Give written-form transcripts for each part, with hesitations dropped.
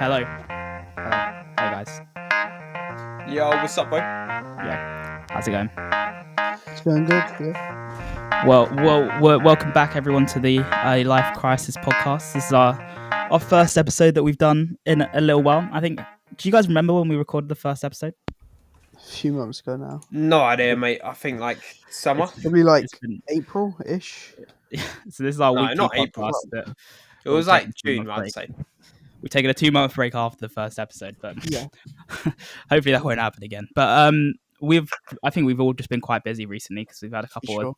Hello. Hey guys. Yo, what's up, bro? Yeah. How's it going? It's going good. Yeah. Welcome back everyone to the Early Life Crisis podcast. This is our first episode that we've done in a little while. I think. Do you guys remember when we recorded the first episode? A few months ago now. No idea, mate. I think like summer. Probably like It's been- April-ish. So this is our No, weekly not April. podcast. That It was we've like taken a June, 2-month I'd break. say. We've taken a 2-month break after the first episode, but Yeah. hopefully that won't happen again. But I think we've all just been quite busy recently because we've had a couple of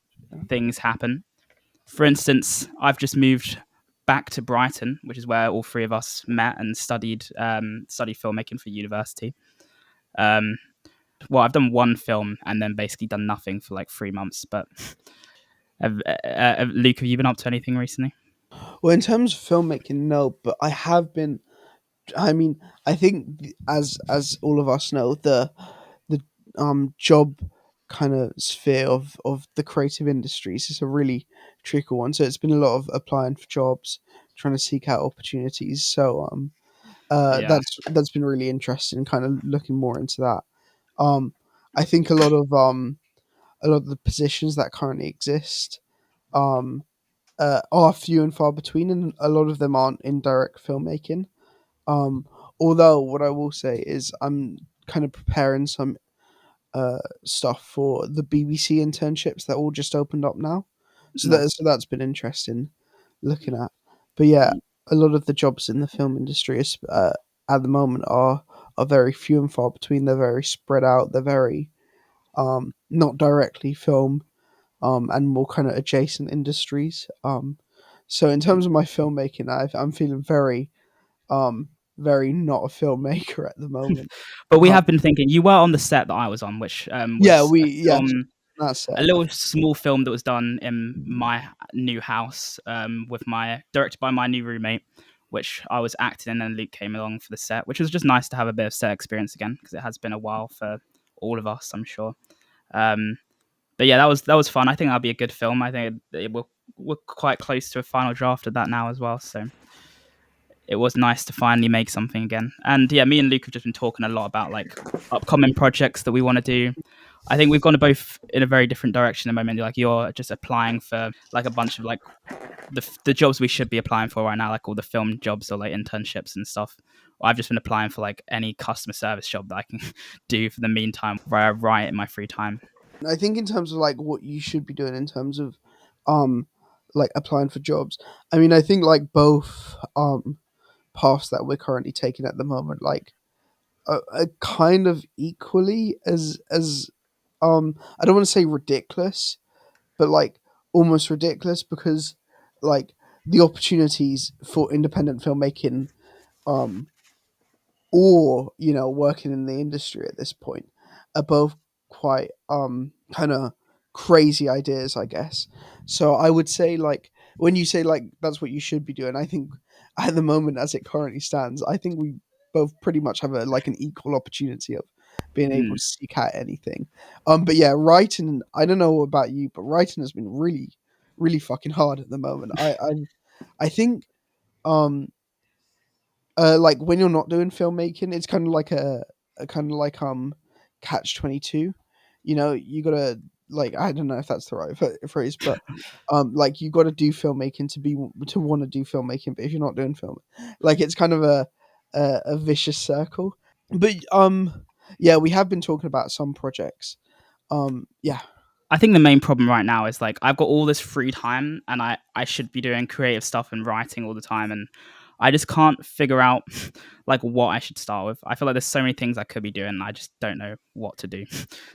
things happen. For instance, I've just moved back to Brighton, which is where all three of us met and studied filmmaking for university. Well, I've done one film and then basically done nothing for like 3 months. But Luke, have you been up to anything recently? Well, in terms of filmmaking, no, but I have been. I mean, I think as all of us know, the job kind of sphere of the creative industries is a really tricky one. So it's been a lot of applying for jobs, trying to seek out opportunities. So Yeah. that's been really interesting. Kind of looking more into that. I think a lot of the positions that currently exist are few and far between, and a lot of them aren't in direct filmmaking. Although what I will say is I'm kind of preparing some stuff for the BBC internships that all just opened up now. So that's been interesting looking at. But yeah, a lot of the jobs in the film industry is, at the moment are very few and far between. They're very spread out. They're very not directly film, and more kind of adjacent industries. So in terms of my filmmaking, I'm feeling very not a filmmaker at the moment. But we have been thinking. You were on the set that I was on, which was that's a little small film that was done in my new house, directed by my new roommate, which I was acting in, and Luke came along for the set, which was just nice to have a bit of set experience again because it has been a while for all of us, I'm sure. But yeah, that was fun. I think that'll be a good film. I think we're quite close to a final draft of that now as well, so it was nice to finally make something again. And yeah, me and Luke have just been talking a lot about like upcoming projects that we want to do. I think we've gone both in a very different direction at the moment. Like you're just applying for like a bunch of like the jobs we should be applying for right now, like all the film jobs or like internships and stuff. I've just been applying for like any customer service job that I can do for the meantime where I write in my free time. I think in terms of like what you should be doing in terms of like applying for jobs. I mean, I think like both paths that we're currently taking at the moment, like are kind of equally as I don't want to say ridiculous, but like almost ridiculous because like the opportunities for independent filmmaking or working in the industry at this point are both quite kind of crazy ideas, I guess. So I would say like when you say like that's what you should be doing, I think at the moment as it currently stands, I think we both pretty much have like an equal opportunity of being able to seek out anything. But yeah, writing, I don't know about you, but writing has been really, really fucking hard at the moment. I think like when you're not doing filmmaking, it's kind of like a kind of like catch-22. You gotta, like, I don't know if that's the right phrase, but like you gotta do filmmaking to want to do filmmaking. But if you're not doing film, like it's kind of a vicious circle. But yeah, we have been talking about some projects. Yeah. I think the main problem right now is like I've got all this free time and I should be doing creative stuff and writing all the time, and I just can't figure out like what I should start with. I feel like there's so many things I could be doing and I just don't know what to do.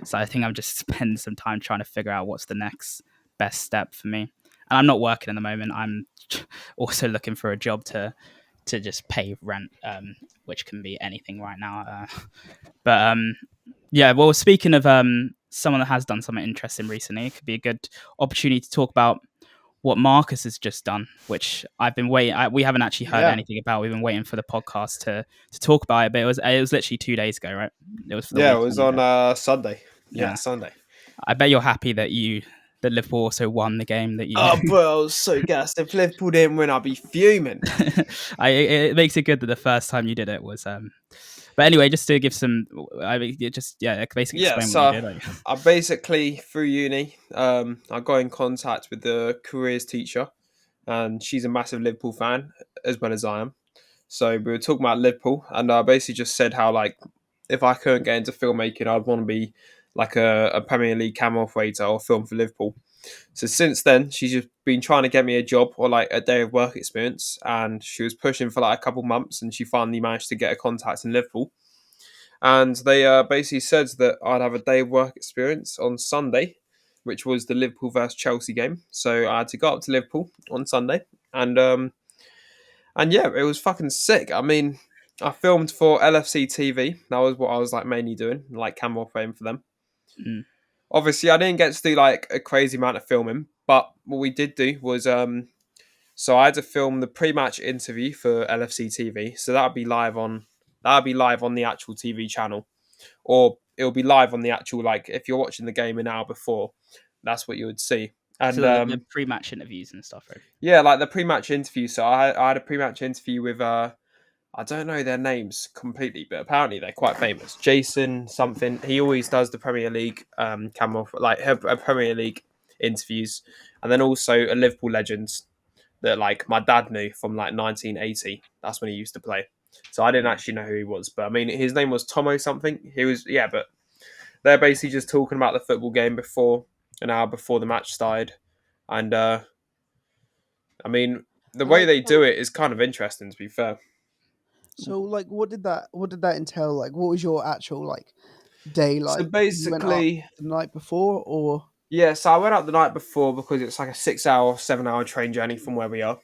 So I think I'm just spending some time trying to figure out what's the next best step for me. And I'm not working at the moment. I'm also looking for a job to just pay rent, which can be anything right now. But yeah, well, speaking of someone that has done something interesting recently, it could be a good opportunity to talk about what Marcus has just done, which I've been waiting. We haven't actually heard anything about. We've been waiting for the podcast to talk about it, but it was literally 2 days ago, right? It was for the it was on Sunday. Yeah. Sunday. I bet you're happy that you that Liverpool also won the game that you. Oh, bro, I was so gassed. If Liverpool didn't win, I'd be fuming. It makes it good that the first time you did it was. But anyway, just to give some, I mean, basically Yeah, explain what you so did. Like. I basically through uni, I got in contact with the careers teacher, and she's a massive Liverpool fan as well as I am. So we were talking about Liverpool, and I basically just said how like if I couldn't get into filmmaking, I'd want to be like a Premier League camera operator or film for Liverpool. So since then, she's just been trying to get me a job or like a day of work experience, and she was pushing for like a couple months, and she finally managed to get a contact in Liverpool. And they basically said that I'd have a day of work experience on Sunday, which was the Liverpool versus Chelsea game. So I had to go up to Liverpool on Sunday, and yeah, it was fucking sick. I mean, I filmed for LFC TV. That was what I was like mainly doing, like camera operating for them. Mm. Obviously, I didn't get to do like a crazy amount of filming, but what we did do was so I had to film the pre-match interview for LFC TV. So that'd be live on the actual TV channel, or it'll be live on the actual like if you're watching the game an hour before, that's what you would see. And So the pre-match interviews and stuff, right? yeah, like the pre-match interview. So I had a pre-match interview with I don't know their names completely, but apparently they're quite famous. Jason something. He always does the Premier League camera like Premier League interviews, and then also a Liverpool legend that like my dad knew from like 1980. That's when he used to play. So I didn't actually know who he was, but I mean his name was Tomo something. He was but they're basically just talking about the football game before an hour before the match started, and I mean the way Like, they do it is kind of interesting to be fair. so like, what did that entail? Like, what was your actual like day So like? You went up basically, the night before, or yeah, so I went up the night before because it's like a 6 hour, 7 hour train journey from where we are.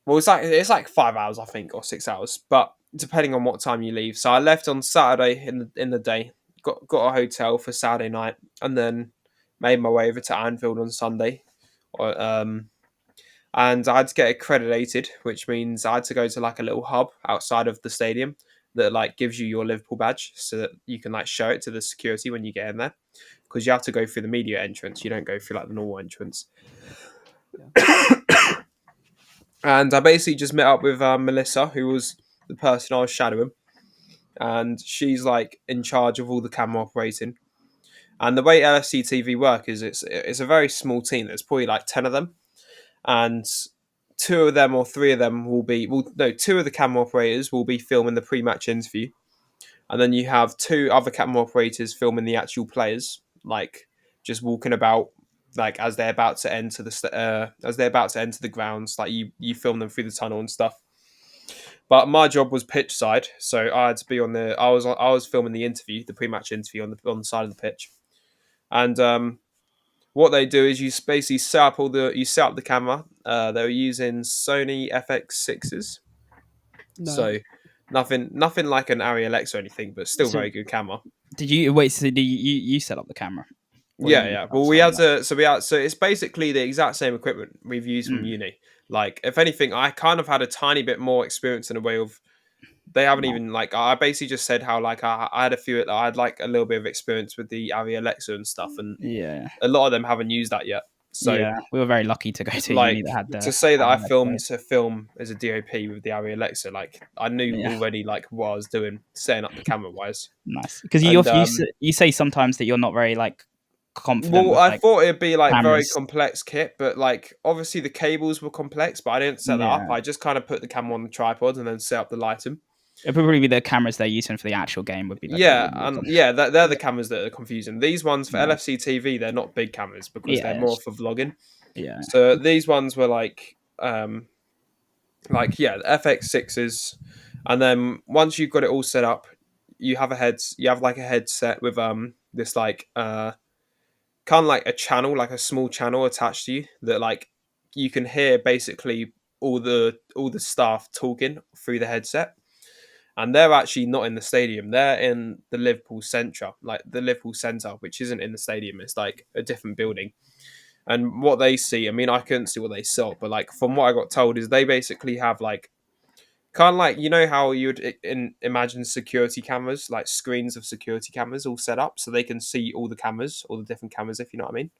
Well, it's like 5 hours, I think, or 6 hours, but depending on what time you leave. So I left on Saturday in the day, got a hotel for Saturday night, and then made my way over to Anfield on Sunday. Or, and I had to get accredited, which means I had to go to like a little hub outside of the stadium that like gives you your Liverpool badge, so that you can like show it to the security when you get in there, because you have to go through the media entrance. You don't go through like the normal entrance. And I basically just met up with Melissa, who was the person I was shadowing, and she's like in charge of all the camera operating. And the way LFC TV work is it's a very small team. There's probably like 10 of them, and two of them or three of them will be two of the camera operators will be filming the pre-match interview, and then you have two other camera operators filming the actual players, like just walking about, like as they're about to enter the grounds, like you film them through the tunnel and stuff. But my job was pitch side, so I had to be on the. I was filming the interview, the pre-match interview on the side of the pitch, and what they do is basically set up the camera. They were using Sony FX6s, no? so nothing like an Arri Alexa or anything, but still So very good camera. did you wait? So did you set up the camera? Or Yeah, you yeah. had Well, we someone had to. So it's basically the exact same equipment we've used from Mm. uni. Like, if anything, I kind of had a tiny bit more experience in a way of they haven't Right. even like. I basically just said how like I had I had like a little bit of experience with the Arri Alexa and stuff, and Yeah, a lot of them haven't used that yet. So yeah. We were very lucky to go to a uni like that had the to say that I filmed Alexa. a film as a DOP with the Arri Alexa, like I knew Yeah, already like what I was doing, setting up the camera wise, nice. Because and you say sometimes that you're not very like confident well, with I like thought it'd be like very cameras. complex kit, but like obviously the cables were complex, but I didn't set that up. Yeah, I just kind of put the camera on the tripod and then set up the lighting. it'd probably be the cameras they're using for the actual game would be like a Yeah, little more and yeah, they're the Yeah, cameras that are confusing. These ones for yeah, LFC TV, they're not big cameras because they're yeah, more for vlogging. yeah. So these ones were like yeah, the FX6s, and then once you've got it all set up, you have like a headset with this like kind of like a channel, like a small channel attached to you that like you can hear basically all the staff talking through the headset, and they're actually not in the stadium. They're in the Liverpool Centre, like the Liverpool Centre, which isn't in the stadium. It's like a different building. And what they see, I mean, I couldn't see what they saw, but like from what I got told, is they basically have like kind of like you know how you'd imagine security cameras, like screens of security cameras all set up, so they can see all the cameras, all the different cameras, if you know what I mean.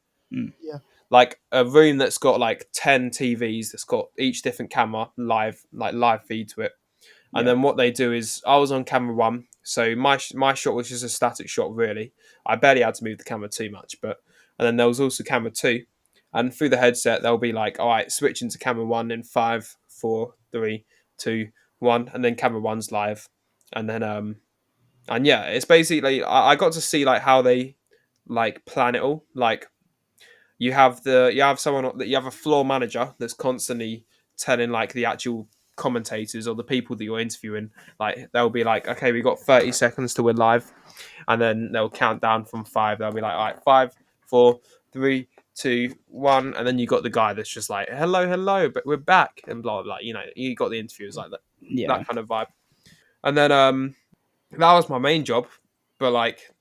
Yeah. Like a room that's got like 10 TVs that's got each different camera live feed to it. And Yeah. then what they do is I was on camera one, so my shot was just a static shot really. I barely had to move the camera too much, but and then there was also camera two, and through the headset they'll be like, all right, switch into camera one in 5, 4, 3, 2, 1, and then camera one's live, and then and yeah, it's basically I got to see like how they like plan it all. Like you have someone that you have a floor manager that's constantly telling like the actual commentators or the people that you're interviewing, like they'll be like, okay, we got 30 seconds to win live, and then they'll count down from five. They'll be like, all right, 5, 4, 3, 2, 1, and then you got the guy that's just like, hello, hello, but we're back, and blah blah. You know, you got the interviewers like that, Yeah. that kind of vibe. And then that was my main job, but like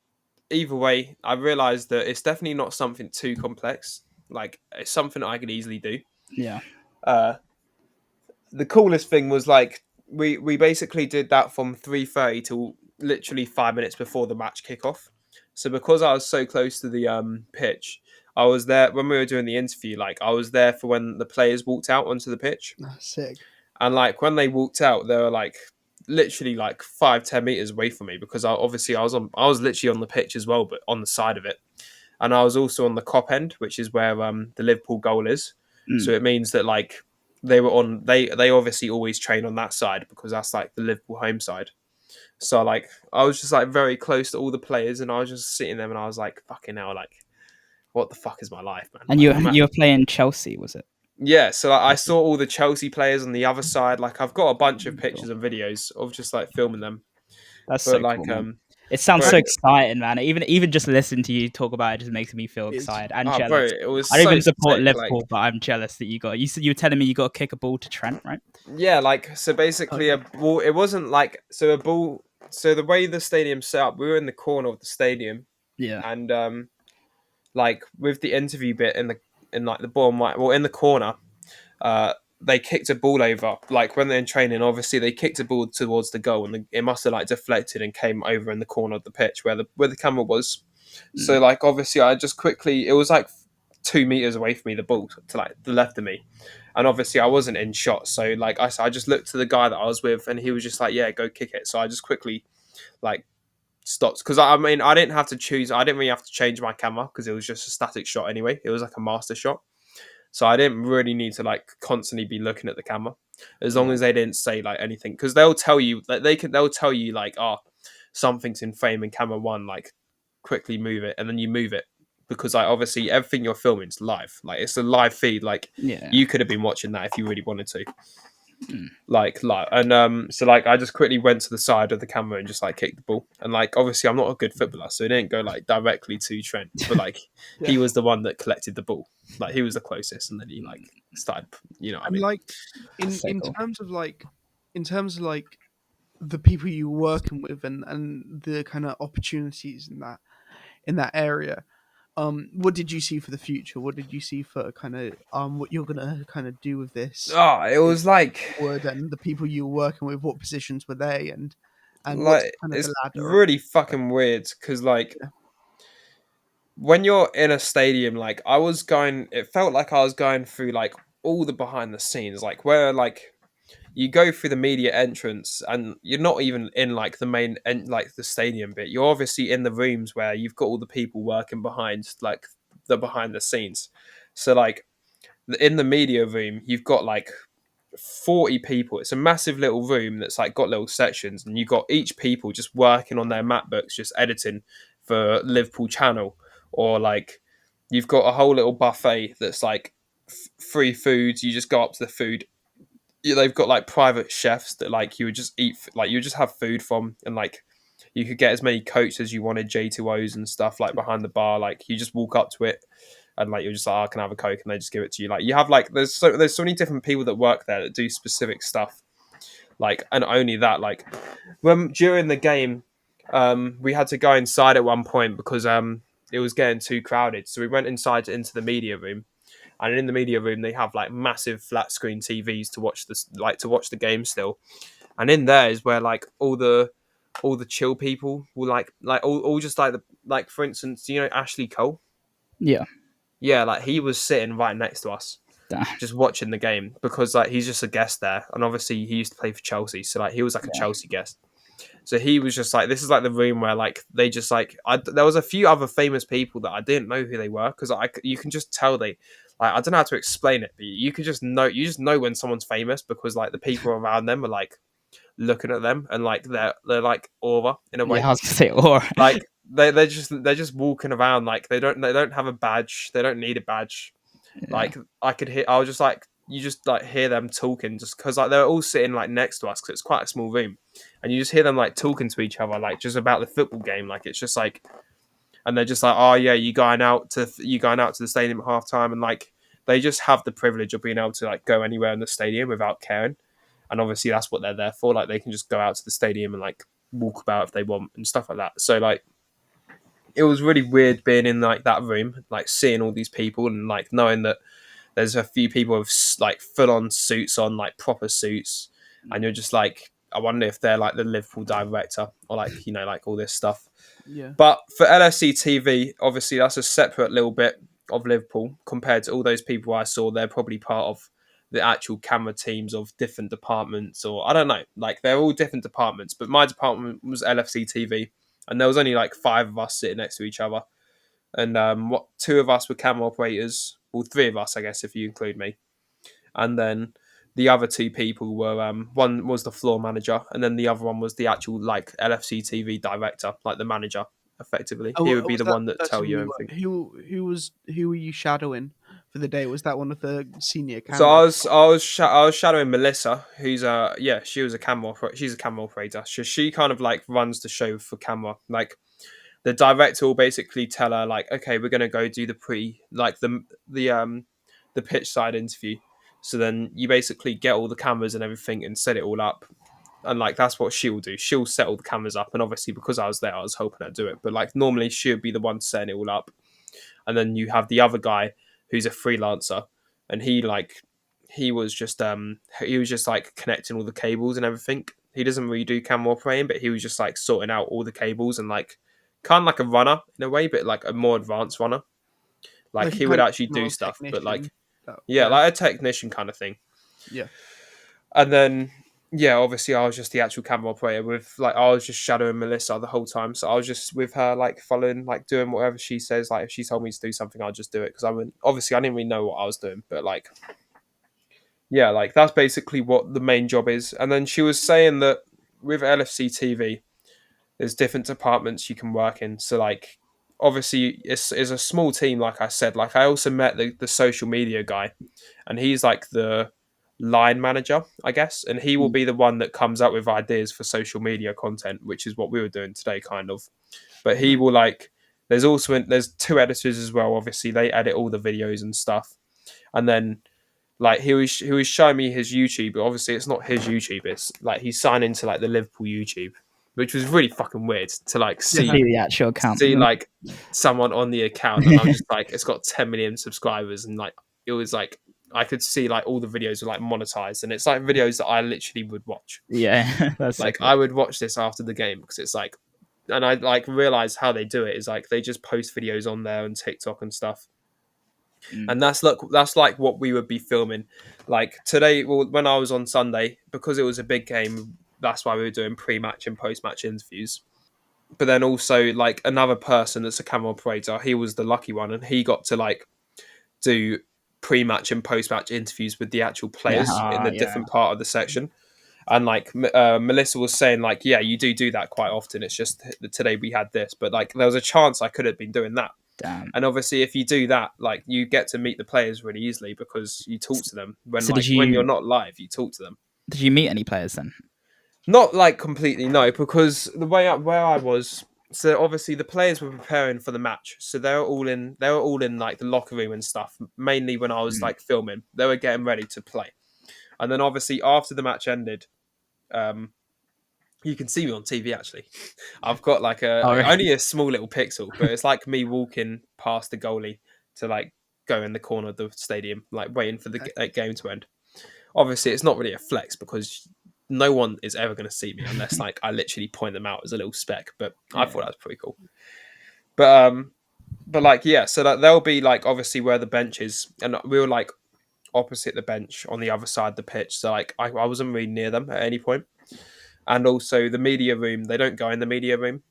either way, I realized that it's definitely not something too complex. Like it's something I could easily do. Yeah. Uh, the coolest thing was like we basically did that from 3:30 till literally 5 minutes before the match kickoff. So because I was so close to the pitch, I was there when we were doing the interview. Like I was there for when the players walked out onto the pitch, Sick. and like when they walked out, they were like literally like 5-10 meters away from me because I was literally on the pitch as well, but on the side of it, and I was also on the cop end, which is where the Liverpool goal is. So Mm. it means that like they obviously always train on that side because that's like the Liverpool home side. So like I was just like very close to all the players, and I was just sitting there, and I was like, fucking hell, like what the fuck is my life, man? And Like you were playing Chelsea, was it? yeah, so like, I saw all the Chelsea players on the other side. Like I've got a bunch of Cool. pictures and videos of just like filming them. That's But so cool, like man. It sounds bro, so exciting, man. Even just listening to you talk about it just makes me feel It's excited and oh bro, jealous. it was I don't so even support sick. Like Liverpool, but I'm jealous that you got. You were telling me you got to kick a ball to Trent, right? yeah, like so basically a ball. It wasn't like so a ball. So the way the stadium's set up, we were in the corner of the stadium, Yeah. and like with the interview bit in like the bottom right, well in the corner, uh, they kicked a ball over. Like when they're in training, obviously they kicked a ball towards the goal, and it must have like deflected and came over in the corner of the pitch where the camera was. So Mm. like obviously I just quickly it was like 2 meters away from me the ball to like the left of me, and obviously I wasn't in shot. So like I just looked to the guy that I was with, and he was just like, yeah, go kick it. So I just quickly like stopped because I mean I didn't have to choose. I didn't really have to change my camera because it was just a static shot anyway. It was like a master shot. So I didn't really need to like constantly be looking at the camera, as long Yeah. as they didn't say like anything, because they'll tell you like they'll tell you like something's in frame in camera one, like quickly move it, and then you move it because like obviously everything you're filming is live, like it's a live feed, like Yeah. you could have been watching that if you really wanted to, Mm. like live. And so like I just quickly went to the side of the camera and just like kicked the ball, and like obviously I'm not a good footballer, so it didn't go like directly to Trent, but like Yeah. he was the one that collected the ball, like he was the closest, and then he like started, you know what I And mean. like That's so in cool. terms of like the people you were working with and the kind of opportunities in that area, what did you see for the future? What did you see for kind of what you're gonna kind of do with this Oh, it was like forward, and the people you were working with, what positions were they, and what's like kind of it's the ladder? really fucking weird because like Yeah. when you're in a stadium, like I was going, it felt like I was going through like all the behind the scenes, like where like you go through the media entrance and you're not even in like the main like the stadium bit. You're obviously in the rooms where you've got all the people working behind like the behind the scenes. So like in the media room, you've got like 40 people. It's a massive little room that's like got little sections, and you got each people just working on their MacBooks, just editing for Liverpool Channel, or like you've got a whole little buffet that's like free foods. You just go up to the food. They've got like private chefs that like you would just eat, like you would just have food from, and like you could get as many coats as you wanted, J2Os and stuff like behind the bar. Like you just walk up to it, and like you're just like, oh, I can have a coke, and they just give it to you. Like you have like there's so many different people that work there that do specific stuff. Like, and only that, like when during the game, we had to go inside at one point because it was getting too crowded. So we went inside into the media room, and in the media room they have like massive flat screen TVs to watch this, like to watch the game still. And in there is where like all the chill people will like all just like the like for instance, you know Ashley Cole. Yeah. Yeah, like he was sitting right next to us, Damn. just watching the game because like he's just a guest there, and obviously he used to play for Chelsea, so like he was like a Yeah. Chelsea guest. So he was just like, this is like the room where like they just like there was a few other famous people that I didn't know who they were because you can just tell they like I don't know how to explain it, but you can just know when someone's famous because like the people around them are like looking at them and like they're like aura in a way. Yeah, I was gonna say or. Like they're just walking around like they don't have a badge, they don't need a badge. Like I could hear, I was just like, you just like hear them talking just because like they're all sitting like next to us because it's quite a small room, and you just hear them like talking to each other like just about the football game. Like it's just like, and they're just like, oh yeah, you going out to the stadium at halftime, and like they just have the privilege of being able to like go anywhere in the stadium without caring, and obviously that's what they're there for. Like they can just go out to the stadium and like walk about if they want and stuff like that. So like it was really weird being in like that room, like seeing all these people and like knowing that there's a few people with like full on suits on, like proper suits, and you're just like, I wonder if they're like the Liverpool director or like like all this stuff. Yeah. But for LFC TV, obviously that's a separate little bit of Liverpool compared to all those people I saw. They're probably part of the actual camera teams of different departments, or I don't know, like they're all different departments. But my department was LFC TV, and there was only like 5 of us sitting next to each other, and what 2 of us were camera operators, well 3 of us I guess if you include me, and then the other 2 people were one was the floor manager, and then the other one was the actual like LFC TV director, like the manager effectively. Oh, He would be was the that one that the tell person you you everything. who were you shadowing for the day? Was that one of the senior So cameras? I was shadowing Melissa, who's she was a she's a camera operator. She kind of like runs the show for camera. Like the director will basically tell her like, okay, we're gonna go do the pitch side interview. So then you basically get all the cameras and everything and set it all up. And like that's what she'll do. She'll set all the cameras up, and obviously because I was there, I was helping her do it. But like normally she'll be the one setting it all up, and then you have the other guy who's a freelancer, and he was just like connecting all the cables and everything. He doesn't really do camera operating, but he was just like sorting out all the cables and like kind of like a runner in a way, but like a more advanced runner. Like Like a he would kind of actually do general stuff, but like technician. yeah, Yeah. like a technician kind of thing. Yeah. And then yeah, obviously I was just the actual camera operator with like I was just shadowing Melissa the whole time. So I was just with her like following, like doing whatever she says. Like if she told me to do something, I'd just do it because obviously I didn't really know what I was doing, but like yeah, like that's basically what the main job is. And then she was saying that with LFC TV, there's different departments you can work in. So like obviously it's a small team, like I said. Like I also met the social media guy, and he's like the line manager, I guess, and he will be the one that comes up with ideas for social media content, which is what we were doing today, kind of. But he will like. There's 2 editors as well. Obviously, they edit all the videos and stuff, and then like he was showing me his YouTube, but obviously it's not his YouTube. It's like he's signed into like the Liverpool YouTube, which was really fucking weird to like To Yeah. see the actual account. see like someone on the account, and I'm just like, it's got 10 million subscribers, and like it was like I could see like all the videos were like monetized, and it's like videos that I literally would watch. Yeah, that's Like so I would watch this after the game because it's like, and I like realized how they do it is like they just post videos on there and TikTok and stuff. Mm. And that's like what we would be filming. Like today, well, when I was on Sunday, because it was a big game, that's why we were doing pre-match and post-match interviews. But then also like another person that's a camera operator, he was the lucky one, and he got to like do pre-match and post-match interviews with the actual Yeah, players in the yeah. different part of the section. And like Melissa was saying, like, yeah, you do that quite often. It's just that today we had this, but like there was a chance I could have been doing that. Damn. And obviously, if you do that, like you get to meet the players really easily because you talk to them when So like when you're not live, you talk to them. did you meet any players then? Not like completely no, because the way where I was, so obviously the players were preparing for the match, so they were all in like the locker room and stuff. Mainly when I was Mm. like filming, they were getting ready to play, and then obviously after the match ended, you can see me on TV actually. I've got like Oh, really? only a small little pixel, but it's like me walking past the goalie to like go in the corner of the stadium, like waiting for the game to end. Obviously, it's not really a flex because no one is ever going to see me unless like I literally point them out as a little speck. But I thought that was pretty cool. But but like yeah, so that there'll be like obviously where the bench is, and we were like opposite the bench on the other side of the pitch. So like I wasn't really near them at any point. And also the media room, they don't go in the media room.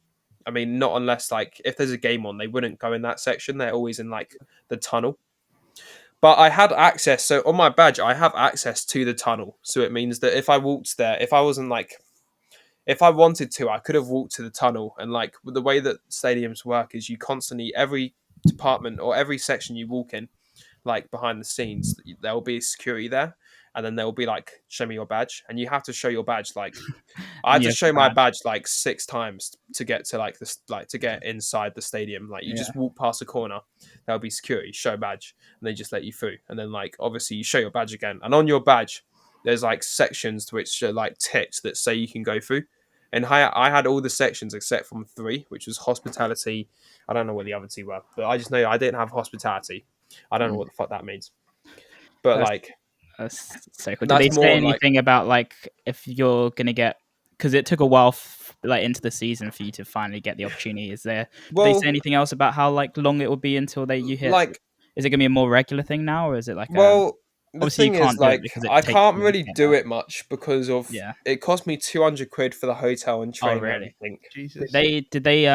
I mean, not unless like if there's a game on, they wouldn't go in that section. They're always in like the tunnel. But I had access, so on my badge, I have access to the tunnel. So it means that if I walked there, if I wasn't like, if I wanted to, I could have walked to the tunnel. And like the way that stadiums work is you constantly, every department or every section you walk in, like behind the scenes, there will be security there. And then there will be like, show me your badge. And you have to show your badge like I And had you to have to show my grab. badge like 6 times to get to like this, like to get inside the stadium. Like you Yeah. just walk past a corner, there'll be security, show badge, and they just let you through. And then like obviously you show your badge again, and on your badge there's like sections to which are like ticks that say you can go through. And I had all the sections except from three, which was hospitality. I don't know what the other two were, but I just know I didn't have hospitality. I don't know Mm. what the fuck that means, but That's like that's so cool. Did they that's say more like anything about like if you're gonna get? Because it took a while, like into the season, for you to finally get the opportunity. Is there? Did they say well, anything else about how like long it would be until you hit? like Is it gonna be a more regular thing now, or is it like a? Well, the Obviously, you thing is, can't do it like, because it I takes can't too long to really get do there. it much because of Yeah. it cost me 200 quid for the hotel and Oh, train and really? everything. Jesus. Did they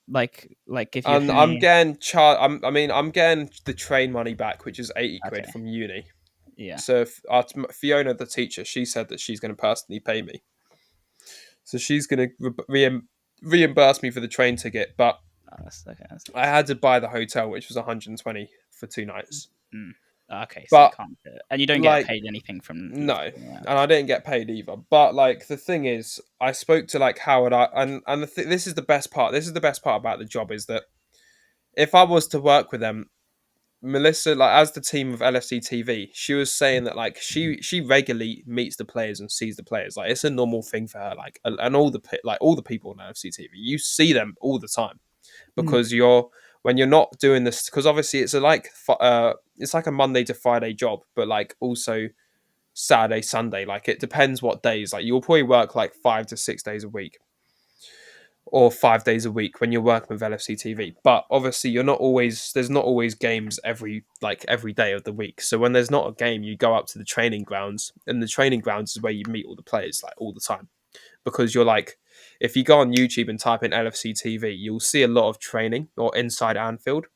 like give you And I'm any? getting I mean, I'm getting the train money back, which is 80 quid Okay. from uni. Yeah. So Fiona, the teacher, she said that she's going to personally pay me. So she's going to reimburse me for the train ticket, but Oh, that's okay. That's I nice. had to buy the hotel, which was 120 for 2 nights. Mm. Okay, so you But can't do it, and you don't get like, paid anything from no, Liverpool. Yeah. and I didn't get paid either. But like the thing is, I spoke to like Howard, this is the best part. This is the best part about the job is that if I was to work with them, Melissa, like as the team of LFC TV, she was saying that like she regularly meets the players and sees the players. Like it's a normal thing for her. Like and all the people on LFC TV, you see them all the time Mm. because when you're not doing this because obviously it's like a Monday to Friday job, but like also Saturday, Sunday. Like it depends what days. Like you'll probably work like 5 to 6 days a week or 5 days a week when you're working with LFC TV. But obviously there's not always games every day of the week. So when there's not a game, you go up to the training grounds and the training grounds is where you meet all the players like all the time. Because you're like if you go on YouTube and type in LFC TV, you'll see a lot of training or inside Anfield,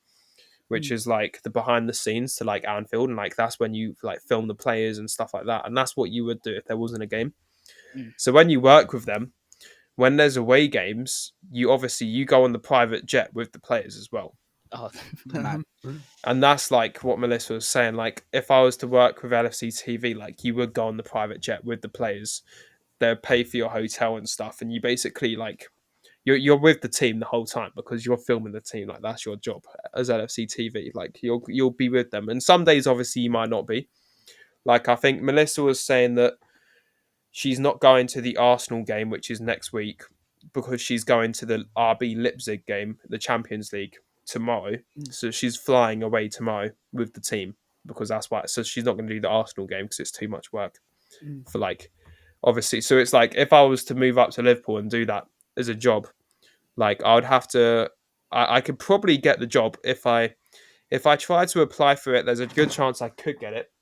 which Mm. is like the behind the scenes to like Anfield, and like that's when you like film the players and stuff like that, and that's what you would do if there wasn't a game. Mm. So when you work with them, when there's away games, you go on the private jet with the players as well, Oh, mad. and that's like what Melissa was saying. Like if I was to work with LFC TV, like you would go on the private jet with the players. They'll pay for your hotel and stuff, and you basically like you're with the team the whole time because you're filming the team. Like that's your job as LFC TV. Like you'll be with them, and some days obviously you might not be. Like I think Melissa was saying that she's not going to the Arsenal game, which is next week, because she's going to the RB Leipzig game, the Champions League tomorrow. Mm. So she's flying away tomorrow with the team because that's why. So she's not going to do the Arsenal game because it's too much work Mm. for like obviously. So it's like if I was to move up to Liverpool and do that as a job, like I would have to. I could probably get the job if I tried to apply for it. There's a good chance I could get it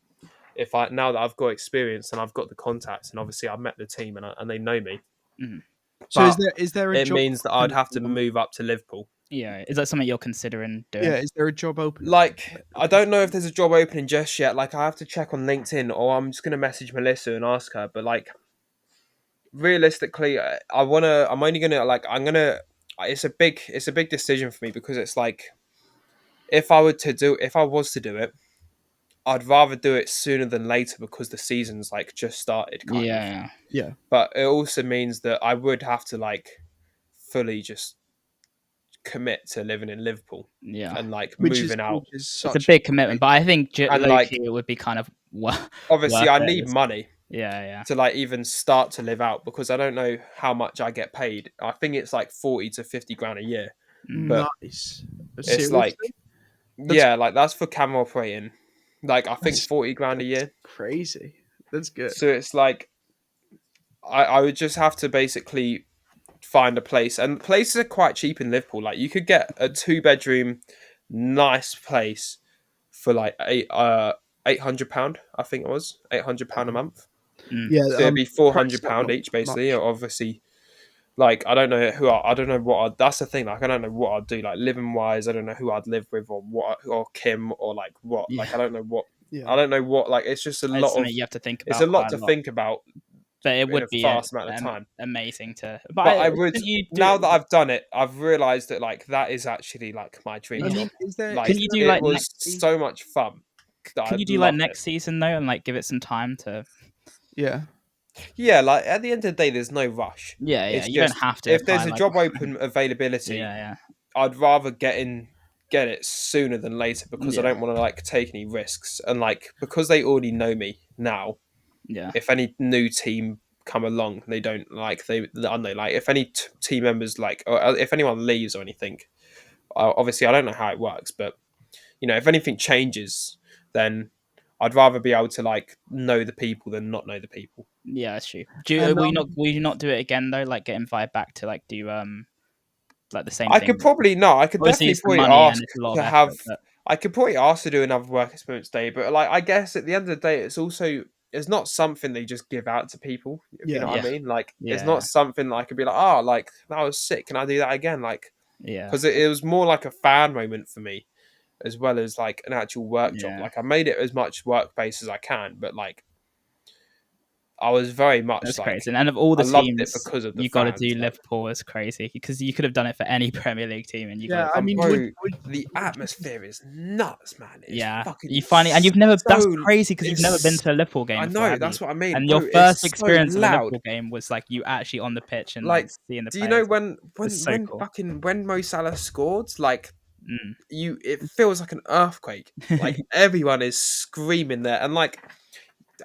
if I now that I've got experience and I've got the contacts and obviously I've met the team and they know me. Mhm. So But is there a it job means that I'd open have for to them? move up to Liverpool. Yeah, is that something you're considering doing? Yeah, is there a job open? Like I don't know if there's a job opening just yet. Like I have to check on LinkedIn or I'm just gonna message Melissa and ask her. But like realistically, I'm only gonna like I'm gonna. It's a big decision for me because it's like if I was to do it, I'd rather do it sooner than later because the season's like just started, kind of. Yeah, Yeah. But it also means that I would have to like fully just commit to living in Liverpool yeah. and like Which is moving out. It's a such big commitment, but I think And low like key it would be kind of obviously worth I it. need money Yeah, yeah. to like even start to live out because I don't know how much I get paid. I think it's like 40 to 50 grand a year. Mm. But nice. it's Seriously? like yeah, like that's for camera operating. Like I think That's- 40 grand a year. Crazy. That's good. So it's like I would just have to basically find a place, and places are quite cheap in Liverpool. Like you could get a 2 bedroom nice place for like £800. I think it was £800 a month. Mm. Yeah, So it'd be four price hundred up pound not each, basically. much. Obviously, like I don't know what. That's the thing. Like I don't know what I'd do. Like living wise, I don't know who I'd live with or what or Kim or like what. Yeah, Like I don't know what. Yeah, I don't know what. Like it's just a it's lot something of. you have to think It's a about lot quite a to lot. think about But it in a would be fast amount of time. amazing to. But But I would can you do now it? that I've done it, I've realised that like that is actually like my dream I Yeah. job. mean, is there Can Like you is do there it like was next? so much fun that I Can you do like loved it. next season though, and like give it some time to? yeah, Yeah, like at the end of the day, there's no rush. Yeah, yeah. It's You don't just have to if apply there's a like. job open availability, Yeah, I'd rather get it sooner than later because I yeah, don't want to like take any risks and like because they already know me now. yeah, If any new team come along, they don't like they I don't know like if any team members like or if anyone leaves or anything. Obviously, I don't know how it works, but if anything changes, then I'd rather be able to like know the people than not know the people. yeah. That's true. Do you, and will you not do it again though? Like get invited back to like do like the same I could thing. probably no, I could Obviously, definitely it's the probably money and ask it's a lot of to have. effort, but I could probably ask to do another work experience day, but like I guess at the end of the day, it's not something they just give out to people. If you yeah, know what I yeah, mean, like it's not yeah, something that I could be like, oh, like that was sick. Can I do that again? Like yeah, because it was more like a fan moment for me as well as like an actual work job. yeah. Like I made it as much work based as I can, but like I was very much That's like crazy. And of all I the loved it teams, because of the you got to do fans. Like Liverpool is crazy because you could have done it for any Premier League team and you got yeah. it I for mean, Liverpool. would bro, would, the would you, atmosphere is nuts, man. It's Yeah, fucking you finally and you've never. That's so. crazy because you've never been It's to a Liverpool game I before, know have you? that's what I mean, And bro. your first It's so experience of a loud. Liverpool game was like you actually on the pitch and like Like, seeing the do you know players. when It's when so when cool. fucking when Mo Salah scored? Like Mm. it feels like an earthquake. Like everyone is screaming there, and like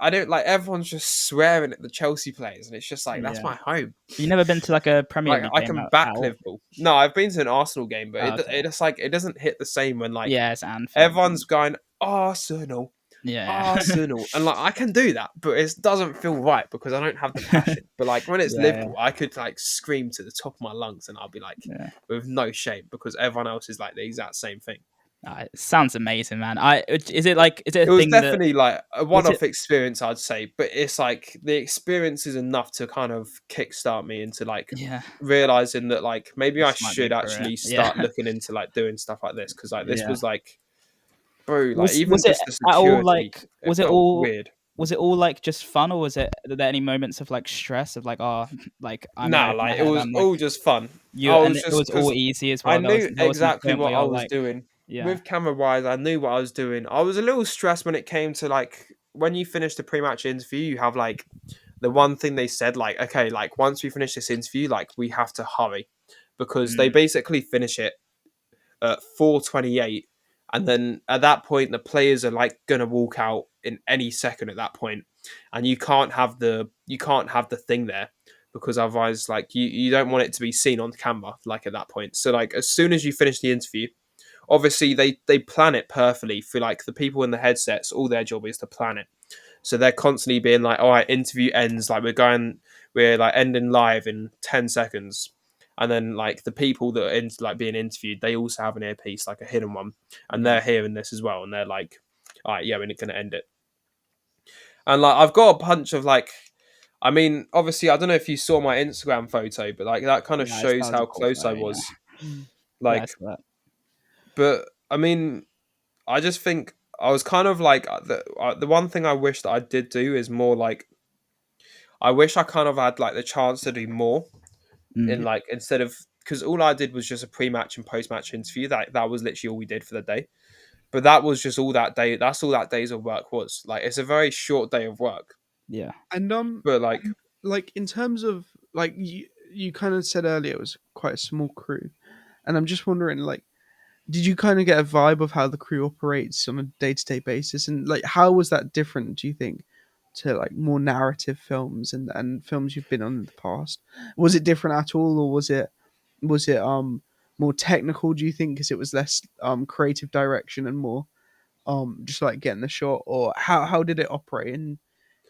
I don't like everyone's just swearing at the Chelsea players, and it's just like that's Yeah. my home. You never been to like a Premier Like League I game can at back all? Liverpool. No, I've been to an Arsenal game, but Oh, okay. it's like it doesn't hit the same when like Yeah, it's Anfield. everyone's going Arsenal, Yeah, yeah. Arsenal, and like I can do that, but it doesn't feel right because I don't have the passion. But like when it's Yeah, Liverpool, I could like scream to the top of my lungs, and I'll be like yeah. with no shame because everyone else is like the exact same thing. It sounds amazing, man. Is it It a was thing that definitely like a was it? one-off experience, I'd say, but it's like the experience is enough to kind of kickstart me into like Yeah, realizing that like maybe I this might be should a career. actually Yeah, start looking into like doing stuff like this because like this yeah. was like bro, like even Was it just the at all security, it felt weird. was it all like just fun, or was it were there any moments of like stress of like like I'm in Nah, over my like it head? was I'm like all just fun. you, I and was it just was all because easy as I well. knew There wasn't a exactly point where what I you're was like, doing yeah, with camera wise. I knew what I was doing. I was a little stressed when it came to like when you finish the pre-match interview. You have like the one thing they said, like okay, like once we finish this interview, like we have to hurry because they mm, basically finish it at 4:28, and then at that point the players are like gonna walk out in any second at that point, and you can't have the thing there because otherwise like you don't want it to be seen on camera like at that point. So like as soon as you finish the interview, obviously they plan it perfectly for like the people in the headsets. All their job is to plan it, so they're constantly being like, all right, interview ends. Like we're like ending live in 10 seconds. And then like the people that are like being interviewed, they also have an earpiece, like a hidden one. And yeah, they're hearing this as well. And they're like, all right, yeah, we're going to end it. And like, I've got a bunch of like, I mean, obviously, I don't know if you saw my Instagram photo, but like that kind of yeah. That shows was a how cool close I photo. Yeah, was. mm, yeah, I Like, saw that. but I mean, I just think I was kind of like the one thing I wish that I did do is more like I wish I kind of had like the chance to do more in Mm, like instead of because all I did was just a pre-match and post-match interview. That was literally all we did for the day. But that was just all that day. That's all that days of work was. Like it's a very short day of work. yeah, and But like like in terms of like you kind of said earlier, it was quite a small crew, and I'm just wondering like. Did you kind of get a vibe of how the crew operates on a day-to-day basis, and like how was that different? Do you think to like more narrative films and films you've been on in the past? Was it different at all, or was it more technical? Do you think because it was less creative direction and more just like getting the shot, or how did it operate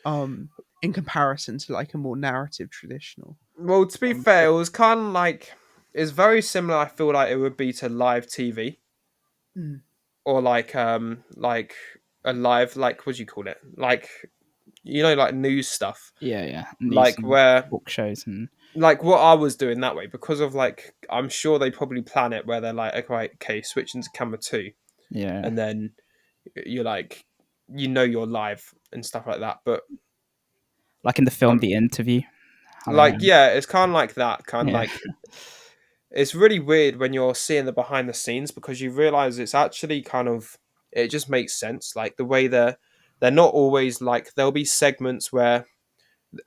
um in comparison to like a more narrative traditional well, to be fair, film? it was kind of like it's very similar. I feel like it would be to live TV. Mm. or like a live, like, what do you call it, like, like news stuff, Yeah, news like and where, talk shows and like what I was doing that way, because of like, I'm sure they probably plan it where they're like, okay, switch into camera 2, yeah, and then you're like, you're live and stuff like that. But like in the film um, The Interview, how they like, have. yeah, it's kind of like that, kind of Yeah, like, it's really weird when you're seeing the behind the scenes, because you realize it's actually kind of, it just makes sense, like the way they're not always like, there'll be segments where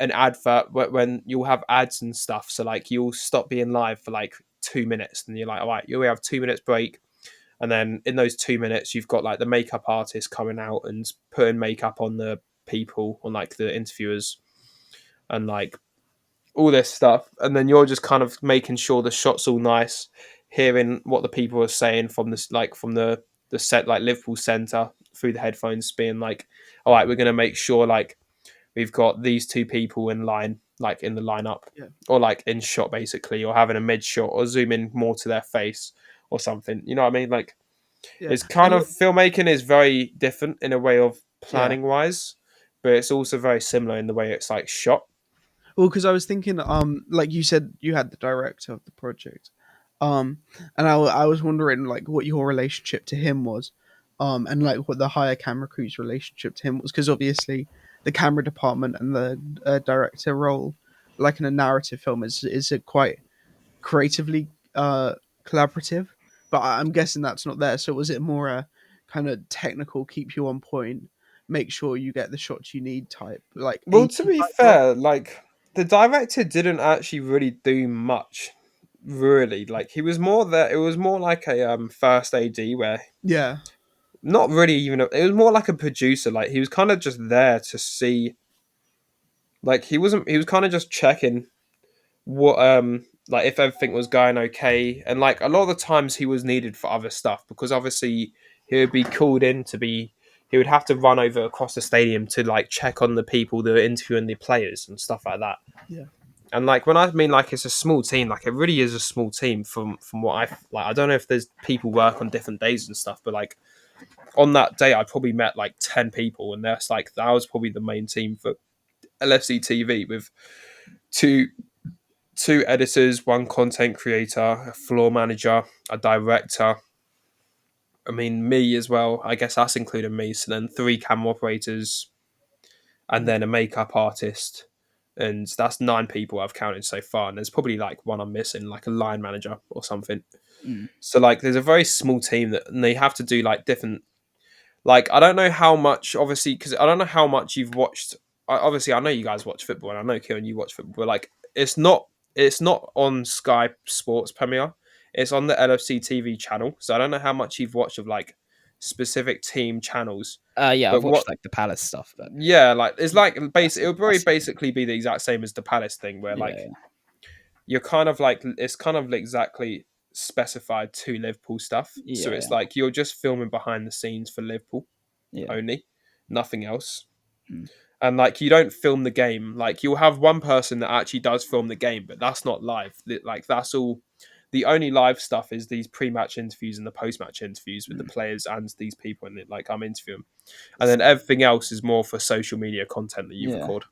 an advert, when you'll have ads and stuff, so like you'll stop being live for like 2 minutes, and you're like, all right, you'll have 2 minutes break, and then in those 2 minutes you've got like the makeup artist coming out and putting makeup on the people, on like the interviewers, and like all this stuff, and then you're just kind of making sure the shot's all nice, hearing what the people are saying from this, like from the set, like Liverpool Centre, through the headphones, being like, all right, we're going to make sure like we've got these two people in line, like in the lineup, Yeah. or like in shot basically, or having a mid shot, or zoom in more to their face or something. You know what I mean? Like, Yeah. it's kind And of, filmmaking is very different in a way of yeah. planning wise, but it's also very similar in the way it's like shot. Well, because I was thinking, like you said, you had the director of the project, um, and I was wondering like what your relationship to him was, and like what the higher camera crew's relationship to him was, because obviously the camera department and the director role, like in a narrative film, is a quite creatively collaborative. But I'm guessing that's not there. So was it more a kind of technical, keep you on point, make sure you get the shots you need type, like Well, 80 to be type role? fair, like, the director didn't actually really do much, really. Like, he was more there. It was more like a first AD, where, Yeah. not really even. It was more like a producer. Like, he was kind of just there to see. Like, he wasn't. He was kind of just checking what, like, if everything was going okay, and like a lot of the times he was needed for other stuff, because obviously he would be called in to be. He would have to run over across the stadium to like check on the people that are interviewing the players and stuff like that. Yeah. And like, when I mean like it's a small team, like it really is a small team, from what I like. I don't know if there's people work on different days and stuff, but like on that day, I probably met like 10 people, and that's like, that was probably the main team for LFC TV, with two two editors, one content creator, a floor manager, a director. I mean, me as well. I guess that's including me. So then 3 camera operators, and Mm. then a makeup artist, and that's 9 people I've counted so far. And there's probably like one I'm missing, like a line manager or something. mm. So like, there's a very small team that, and they have to do like different. Like, I don't know how much, obviously, because I don't know how much you've watched. Obviously, I know you guys watch football, and I know Kieran, you watch football. But like, it's not on Sky Sports Premier. It's on the LFC TV channel. So I don't know how much you've watched of like specific team channels. Yeah, But I've watched what, like the Palace stuff, but yeah, like, it's like that's it'll probably that's basically be the exact same as the Palace thing, where like, yeah, you're kind of like, it's kind of exactly specified to Liverpool stuff. So yeah, it's like you're just filming behind the scenes for Liverpool yeah, only, nothing else. mm, And like, you don't film the game. Like, you'll have one person that actually does film the game, but that's not live. Like, that's all. The only live stuff is these pre-match interviews and the post-match interviews with the mm, players and these people, and like, I'm interviewing, and then everything else is more for social media content that you yeah. record.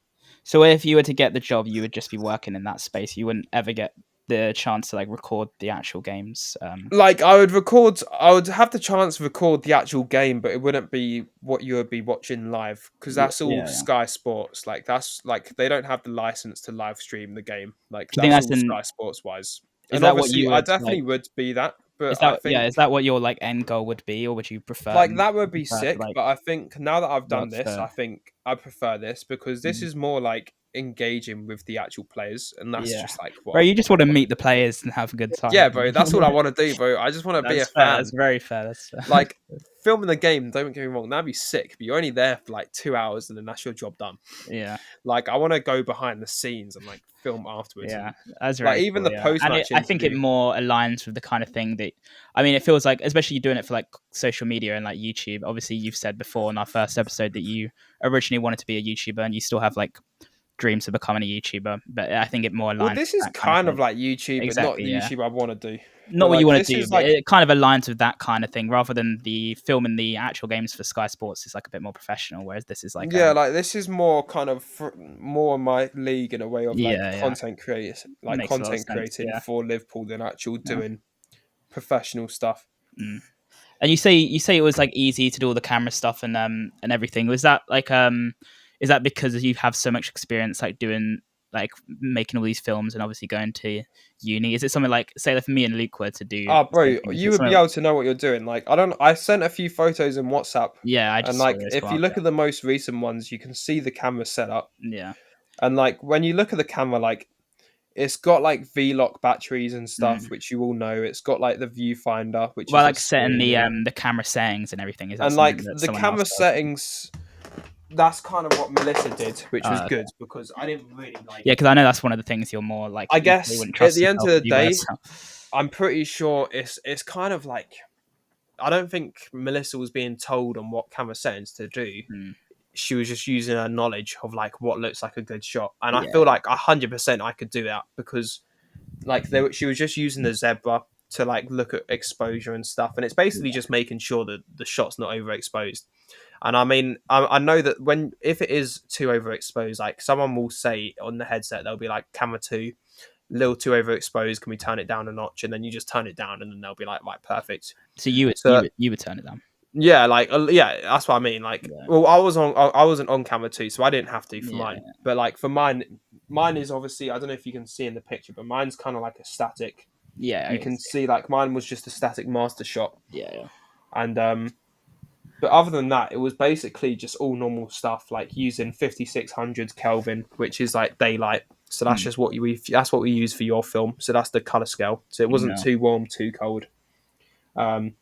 So if you were to get the job, you would just be working in that space. You wouldn't ever get the chance to like record the actual games. Like, I would have the chance to record the actual game, but it wouldn't be what you would be watching live, because Yeah, that's all yeah. Sky Sports. Like, that's like, they don't have the license to live stream the game. Like, Do you think that's that's all an? Sky Sports wise. Is And that what obviously, you I would like? definitely would be that, but Is I that yeah? think Is that what your like end goal would be, or would you prefer like that would be to sick. like But I think now that I've done work this, for? I think I prefer this, because this Mm, is more like engaging with the actual players, and that's yeah, just like bro. what You just I want to want meet to the do. players and have a good time. Yeah, bro, that's all I want to do, bro. I just want to be a That's fair. That's fan. very fair. That's fair. Like, filming the game, don't get me wrong, that'd be sick, but you're only there for like 2 hours, and then that's your job done. Yeah. Like, I want to go behind the scenes and like film afterwards, Yeah, and that's like very even cool. the Yeah, post and match I think it interview. more aligns with the kind of thing that, I mean, it feels like, especially doing it for like social media and like YouTube. Obviously, you've said before in our first episode that you originally wanted to be a YouTuber, and you still have like dreams of becoming a YouTuber, but I think it more Well, aligns this with is that kind of kind of thing. like YouTube, but not Exactly, the yeah. YouTube I want to do. Not But what you like want this to do, is but like it kind of aligns with that kind of thing rather than the filming the actual games for Sky Sports is like a bit more professional, whereas this is like yeah, like this is more kind of more my league in a way of like yeah, makes a lot of content sense. creating Yeah. for Liverpool than actual Yeah. doing professional stuff. Mm. And you say it was like easy to do all the camera stuff and everything. Was that like is that because you have so much experience like doing like making all these films and obviously going to uni? Is it something like say if me and Luke were to do Ah, the same bro, thing, is you it would be something able to know what you're doing. Like, I don't. I sent a few photos in WhatsApp, yeah, I and just saw like, those if you ones, look at the most recent ones, you can see the camera setup. yeah. And like, when you look at the camera, like, it's got like V-Lock batteries and stuff, Mm. which you all know. It's got like the viewfinder, which Well is a like setting steering. the camera settings and everything, is that And something like that the someone else camera does? settings, that's kind of what Melissa did, which was Okay. good because I didn't really like. Yeah, because I know that's one of the things you're more like I you probably guess wouldn't at trust the end of yourself the if you were. day, So. I'm pretty sure it's kind of like I don't think Melissa was being told on what camera settings to do. Mm. She was just using her knowledge of like what looks like a good shot, and I Yeah, feel like 100% I could do that because like she was just using the zebra to like look at exposure and stuff, and it's basically just making sure that the shot's not overexposed. And I mean, I know that if it is too overexposed, like someone will say on the headset, they'll be like camera 2, little too overexposed. Can we turn it down a notch? And then you just turn it down, and then they'll be like, right, perfect. so you would So you would turn it down. yeah, like yeah, that's what I mean. Like, Yeah. well, I wasn't on camera 2, so I didn't have to for Yeah. mine. But like for mine is obviously I don't know if you can see in the picture, but mine's kind of like a static. Yeah. You can see like mine was just a static master shot, Yeah. and but other than that, it was basically just all normal stuff, like using 5600 Kelvin, which is like daylight. So that's just that's what we use for your film. So that's the color scale. So it wasn't No. too warm, too cold. Like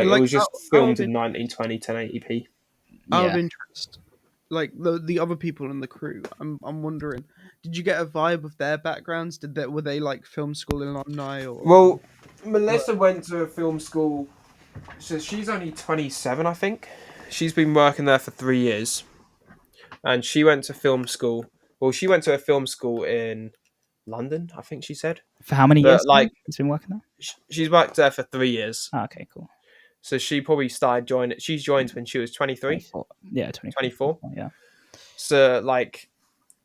it Like was just out filmed of in 1920 1080p. out Yeah. of interest, like the other people in the crew, I'm wondering, did you get a vibe of their backgrounds? Were they like film school alumni or? Well, Melissa went to a film school. So she's only 27, I think. She's been working there for 3 years, and she went to film school. Well, she went to a film school in London, I think she said. For how many years But like, he's been working there? she's worked there for 3 years. Oh, okay, cool. So she probably started joining. She's joined when she was 23, 24. Yeah, 24. 24. Yeah. So like,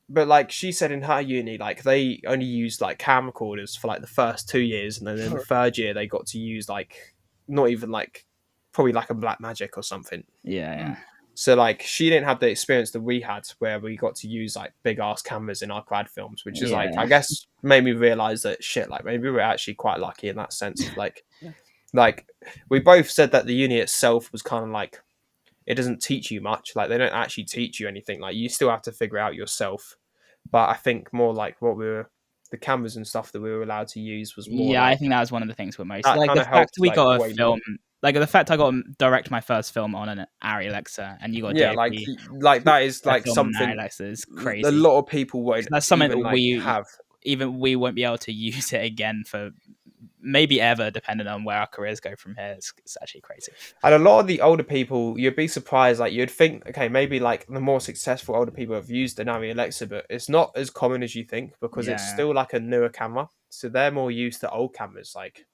but like she said in her uni, like they only used like camcorders for like the first 2 years, and then in the third year they got to use like not even like probably like a Black Magic or something. Yeah. So like she didn't have the experience that we had where we got to use like big ass cameras in our grad films, which is like Yeah. I guess made me realise that shit, like maybe we're actually quite lucky in that sense. Like like we both said that the uni itself was kind of like it doesn't teach you much. Like they don't actually teach you anything. Like you still have to figure it out yourself. But I think more like the cameras and stuff that we were allowed to use was more I like think that was one of the things we're most that like kind the of fact helped we like got a way film. more. Like the fact I got to direct my first film on an Arri Alexa, and you got to Yeah, do like that is a like film on an Arri something Alexa is a crazy. lot of people won't That's something even that like have. even we won't be able to use it again for maybe ever, depending on where our careers go from here. It's actually crazy. And a lot of the older people, you'd be surprised. Like you'd think, okay, maybe like the more successful older people have used an Arri Alexa, but it's not as common as you think because it's Yeah. still like a newer camera. So they're more used to old cameras, like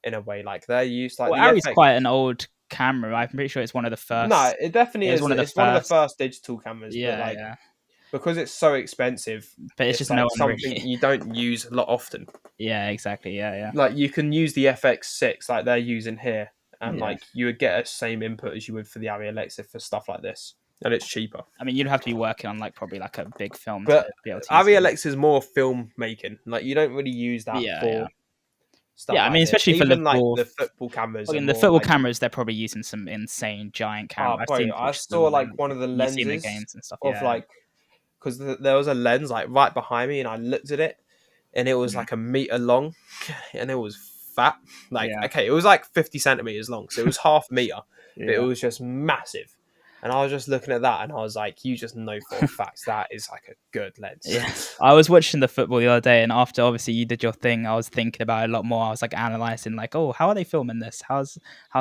in a way. Like they're used like Well, the Arri's FX. quite an old camera. I'm pretty sure it's one of the first. No, it definitely It was is. one of the It's one of the first. first digital cameras, but Yeah, like yeah. because it's so expensive, But it's it's just like no one something really. you don't use a lot often. Yeah, exactly. Yeah. Like you can use the FX6 like they're using here, and Yeah. like you would get the same input as you would for the Arri Alexa for stuff like this, and it's cheaper. I mean, you'd have to be working on like probably like a big film But to be able to use Arri it. Alexa is more film making. Like you don't really use that Yeah, for yeah. stuff. Yeah, I like mean, this. especially for Even like Liverpool. the football cameras. Well, Are in the more football like, cameras, they're probably using some insane giant camera. I've bro, seen I pictures saw of like them. one of the You see in the lenses games and stuff. of Yeah. like because there was a lens like right behind me, and I looked at it, and it was Mhm. like a meter long, and it was fat. Like Yeah. okay, it was like 50 centimeters long, so it was half a meter, but it Yeah. was just massive. And I was just looking at that, and I was like, you just know for a fact that is like a good Yeah, lens. I was watching the football the other day, and after obviously you did your thing, I was thinking about it a lot more. I was like analyzing, like, oh, how are they filming this? How's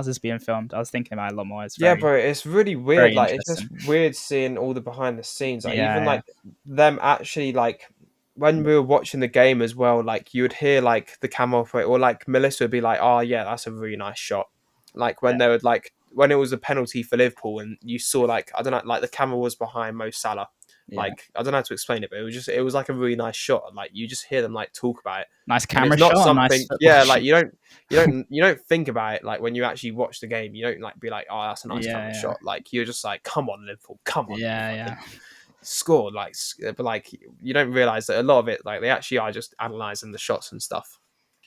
this being filmed? I was thinking about it a lot more. It's Yeah, very bro, it's really weird. very Like, it's just interesting. weird seeing all the behind the scenes. Like, even Yeah, like them actually like when we were watching the game as well. Like, you would hear like the camera operator or like Melissa would be like, "Oh yeah, that's a really nice shot." Like yeah, when they would like when it was a penalty for Liverpool, and you saw like I don't know, like the camera was behind Mo Salah. yeah. Like I don't know how to explain it, but it was like a really nice shot. Like you just hear them like talk about it, Nice and it's camera not shot, a nice something. football Yeah, like shot. you don't think about it like when you actually watch the game. You don't like be like, oh, that's a nice camera Yeah, shot. Like you're just like, come on, Liverpool, come on, yeah, fucking yeah. score. Like, but like you don't realize that a lot of it, like they actually are just analyzing the shots and stuff.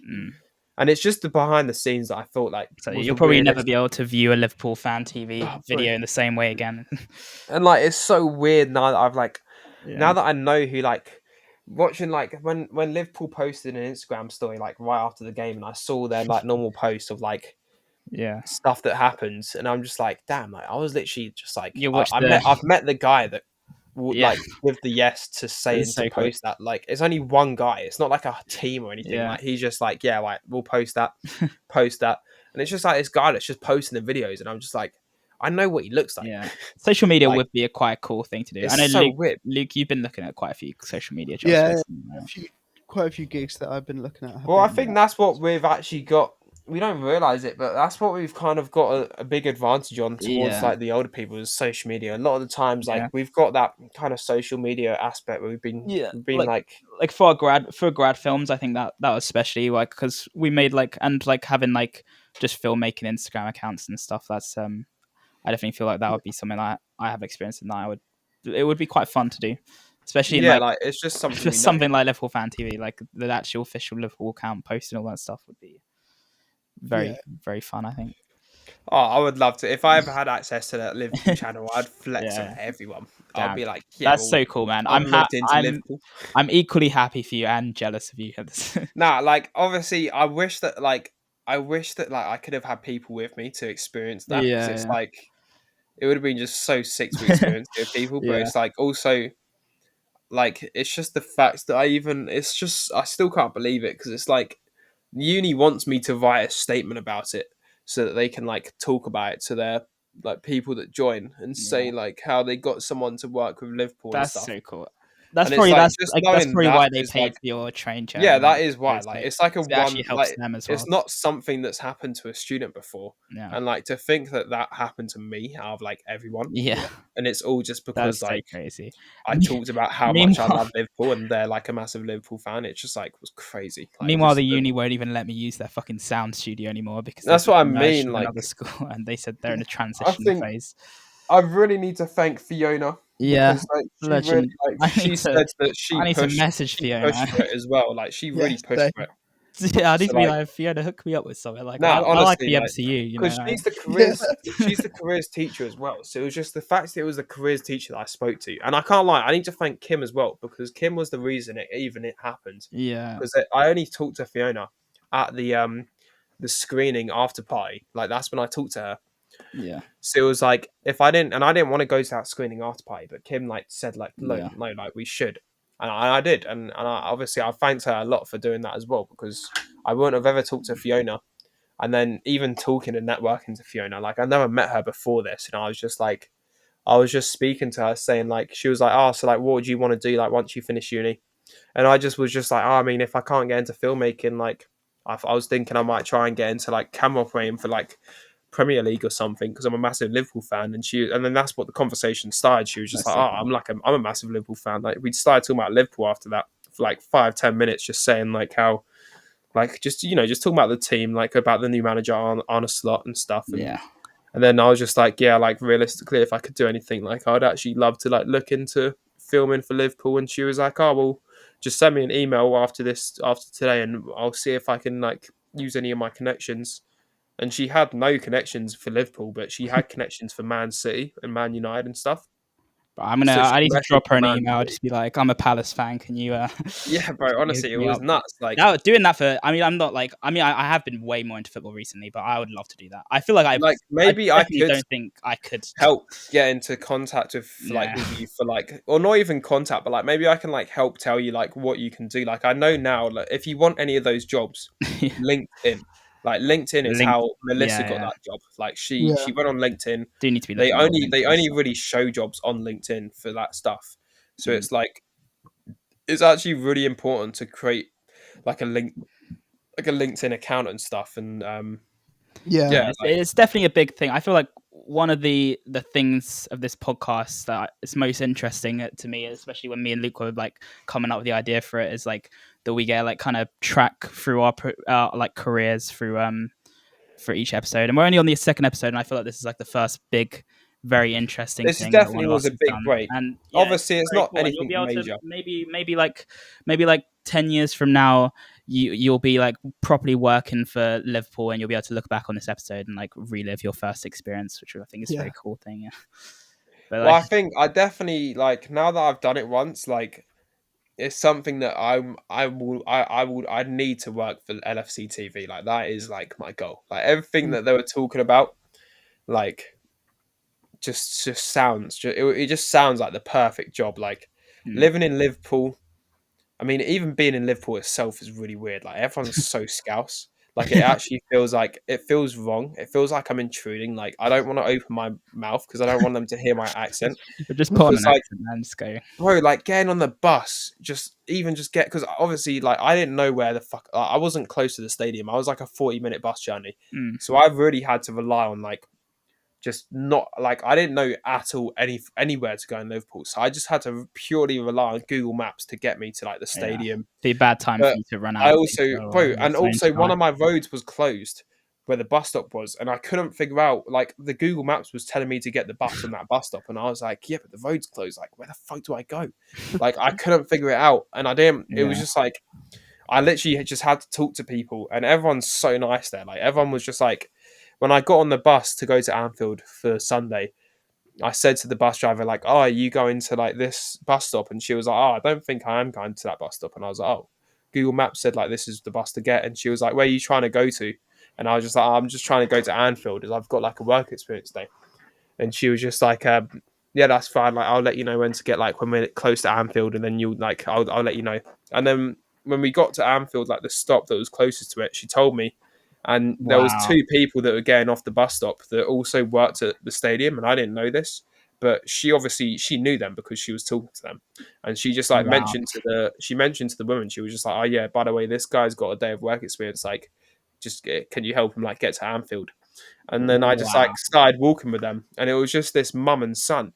Mm. And it's just the behind the scenes that I thought like So was you'll the probably never weirdest. be able to view a Liverpool fan TV Oh, bro. video in the same way again. And like it's so weird now that I've like Yeah, now that I know who like watching like when Liverpool posted an Instagram story like right after the game, and I saw their like normal post of like yeah. stuff that happens, and I'm just like, damn, like I was literally just like, You watch I've met the guy that would yeah. like give the yes to say It's and to so cool. post that. Like, it's only one guy. It's not like a team or anything. Yeah, Like, he's just like, yeah, like we'll post that, and it's just like this guy that's just posting the videos, and I'm just like, I know what he looks like. yeah. Social media Like, would be a quite cool thing to do. I it's know so weird. Luke, you've been looking at quite a few social media jobs Yeah, recently. a Right? few, quite a few gigs that I've been looking at have Well, I been. think that's what we've actually got. We don't realize it, but that's what we've kind of got a big advantage on towards Yeah, like the older people is social media. A lot of the times, like yeah, we've got that kind of social media aspect where yeah. we've been like, Like for grad films, I think that was especially like because we made like and like having like just filmmaking Instagram accounts and stuff. That's I definitely feel like that would be something that I have experience in that I would it would be quite fun to do, especially in yeah, like like it's just something we just know. something like Liverpool fan TV, like the actual official Liverpool account posting all that stuff would be Yeah, very fun. I think. Oh, I would love to. If I ever had access to that Liverpool channel, I'd flex on Yeah, everyone. I'd damn, be like, yeah, that's well, so cool, man. I've looked into Liverpool. I'm equally happy for you and jealous of you. Nah, like obviously, I wish that like I could have had people with me to experience that because it's Yeah, like it would have been just so sick to yeah, experience it with people. But yeah, it's like also like it's just the fact that it's just I still can't believe it because it's like uni wants me to write a statement about it so that they can like talk about it to their like people that join and say yeah. like how they got someone to work with Liverpool and That's stuff. so cool. And it's like just That's knowing probably that why they is paid like for your train yeah, journey, right? that is So why. it's Like like it's like a it actually one helps like them as it's well. not something that's happened to a student before. Yeah, And like to think that that happened to me out of like everyone, yeah. and it's all just That's because so like crazy. I Me- talked about how much I Meanwhile, love Liverpool and they're like a massive Liverpool fan. It just like was crazy. Like meanwhile, the just uni won't even let me use their fucking sound studio anymore because they've that's what just I merged mean. with another Like school, and they said they're in a I transition think phase. I really need to thank Fiona Yeah, because like she really legend. like she said that I need to message she Fiona. pushed for it as well. Like she really yes, pushed for it. Yeah, I need So to be like like Fiona, hook me up with something. Like no, I like honestly, the like MCU, you because know. yeah, she's the careers teacher as well. So it was just the fact that it was the careers teacher that I spoke to, and I can't lie, I need to thank Kim as well because Kim was the reason it happened. Yeah, Because I only talked to Fiona at the screening after party. Like that's when I talked to her. yeah, So it was like if I didn't want to go to that screening after party, but Kim like said like no, yeah. no, like we should, and I did, and obviously I thanked her a lot for doing that as well because I wouldn't have ever talked to Fiona, and then even talking and networking to Fiona, like I never met her before this, and I was just speaking to her, saying like she was like, oh, so like what would you want to do like once you finish uni, and I just was just like, oh, I mean, if I can't get into filmmaking, like I was thinking I might try and get into like camera operating for like Premier League or something because I'm a massive Liverpool fan. And then that's what the conversation started. She was just That's like, so oh, cool. I'm a massive Liverpool fan. Like we started talking about Liverpool after that for like 5-10 minutes, just saying like how like just just talking about the team, like about the new manager on a slot and stuff, Yeah, and then I was just like, yeah, like realistically, if I could do anything, like I'd actually love to like look into filming for Liverpool. And she was like, oh well, just send me an email after today, and I'll see if I can like use any of my connections. And she had no connections for Liverpool, but she had connections for Man City and Man United and stuff. But I'm gonna. So she I need to messaged drop her the an man. email. Just be like, I'm a Palace fan. Can you? Yeah, bro. Can you hook Honestly, it me was up? nuts. Like, Now, doing that for. I mean, I'm not like. I mean, I have been way more into football recently, but I would love to do that. I feel like I maybe I definitely could don't think I could. help get into contact with Yeah. with you for like, or not even contact, but like maybe I can like help tell you like what you can do. Like I know now, like if you want any of those jobs, Yeah. LinkedIn. Like LinkedIn is Link. how Melissa Yeah, got yeah. that job. Like Yeah. she went on LinkedIn. Do need to be They looking more only they LinkedIn only stuff. really show jobs on LinkedIn for that stuff. So Mm. it's like it's actually really important to create like a LinkedIn account and stuff. And Yeah. yeah, Yeah, it's definitely a big thing. I feel like one of the things of this podcast that is most interesting to me, especially when me and Luke were like coming up with the idea for it, is like that we get like kind of track through our like careers through for each episode, and we're only on the second episode, and I feel like this is like the first big, very interesting this is thing that one definitely of was us a has big done. break. And yeah, it's Obviously, it's very not cool, and you'll anything be able to major. maybe like 10 years from now, you'll be like properly working for Liverpool, and you'll be able to look back on this episode and like relive your first experience, which I think is a Yeah. very cool thing. Yeah. But Well, like, I think I definitely like now that I've done it once, like it's something that I need to work for LFC TV. Like that is like my goal. Like everything Mm. that they were talking about, like just sounds it just sounds like the perfect job. Like mm, living in Liverpool. I mean, even being in Liverpool itself is really weird. Like everyone's so scouse. Like it actually feels like it feels wrong. It feels like I'm intruding. Like I don't want to open my mouth because I don't want them to hear my accent. but just put on Because an like accent and just go. bro, like getting on the bus, just get because obviously like I didn't know where the fuck I wasn't close to the stadium. I was like a 40-minute bus journey, Mm, so I really had to rely on like just not like I didn't know at all anywhere to go in Liverpool, so I just had to purely rely on Google Maps to get me to like the yeah, stadium. be a bad time for But you to run I out of also, data or bro, your and phone to also one die. of my roads was closed where the bus stop was, and I couldn't figure out like the Google Maps was telling me to get the bus from that bus stop, and I was like, yeah, but the road's closed. Like, where the fuck do I go? Like, I couldn't figure it out, and I didn't. It was Yeah, just like I literally just had to talk to people, and everyone's so nice there. Like, everyone was just like, when I got on the bus to go to Anfield for Sunday. I said to the bus driver, like, oh, are you going to like this bus stop? And she was like, oh, I don't think I am going to that bus stop. And I was like, oh, Google Maps said like this is the bus to get. And she was like, where are you trying to go to? And I was just like, oh, I'm just trying to go to Anfield as I've got like a work experience day. And she was just like, yeah, that's fine. Like, I'll let you know when to get like when we're close to Anfield, and then you'll like, I'll let you know. And then when we got to Anfield, like the stop that was closest to it, she told me, and there was wow, two people that were getting off the bus stop that also worked at the stadium, and I didn't know this, but she knew them because she was talking to them, and she just like wow, mentioned to the woman, she was just like, oh yeah, by the way, this guy's got a day of work experience, like, just can you help him like get to Anfield? And then I just wow, like started walking with them, and it was just this mum and son.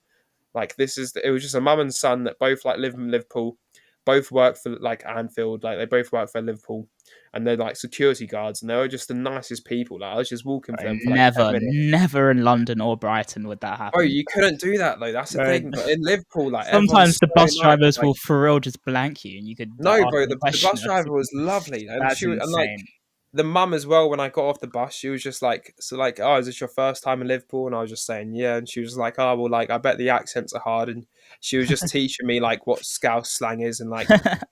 Like it was just a mum and son that both like live in Liverpool, both work for like Anfield, like they both work for Liverpool, and they're like security guards, and they were just the nicest people. Like I was just walking for bro. them for like 10 minutes. Never in London or Brighton would that Oh, happen. you couldn't do that though. That's the Bro, thing. But in Liverpool, like sometimes everyone's the so bus nice. drivers Like will for real just blank you, and you could like, no, ask bro, them a the question. bus driver was lovely, and That's she was and like insane. the mum as well. When I got off the bus, she was just like, "So like, oh, is this your first time in Liverpool?" And I was just saying, "Yeah." And she was like, "Oh, well, like, I bet the accents are hard." And she was just teaching me like what Scouse slang is and like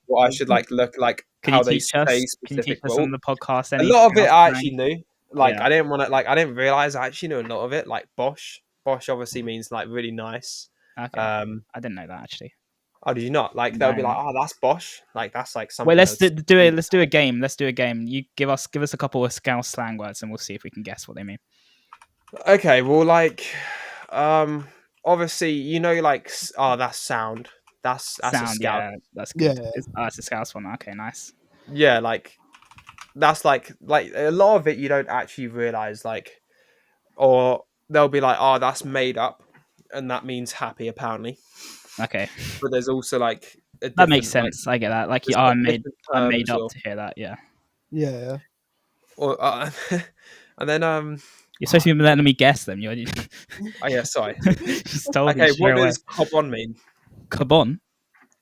what I should like look like Can you how they teach us? say Can you teach specific. us on Well, the podcast a any lot of it Scouse I slang? actually knew. Like Yeah. I didn't want to like I didn't realize I actually knew a lot of it. Like Bosch. Bosch obviously means like really nice. Okay. Um, I didn't know that actually. oh, did you not? Like they'll No. be like, oh, that's Bosch. Like that's like Wait, something let's that's do it. Let's do a game. Let's do a game. You give us a couple of Scouse slang words, and we'll see if we can guess what they mean. okay. Well, like, um, obviously, you know, like, oh, that's sound. That's a Sound, scout. yeah, that's good. Yeah. It's a Scouse one. Okay, nice. Yeah, like that's like a lot of it you don't actually realize. Like, or they'll be like, oh, that's made up, and that means happy apparently. Okay, But there's also like a that makes different like sense. I get that. Like, there's yeah, like different I'm made terms up to hear that. Yeah, Yeah. or and then you're supposed to be letting me guess them. You oh yeah, sorry. just told me Okay, straight what away. does cob on mean? Cabon,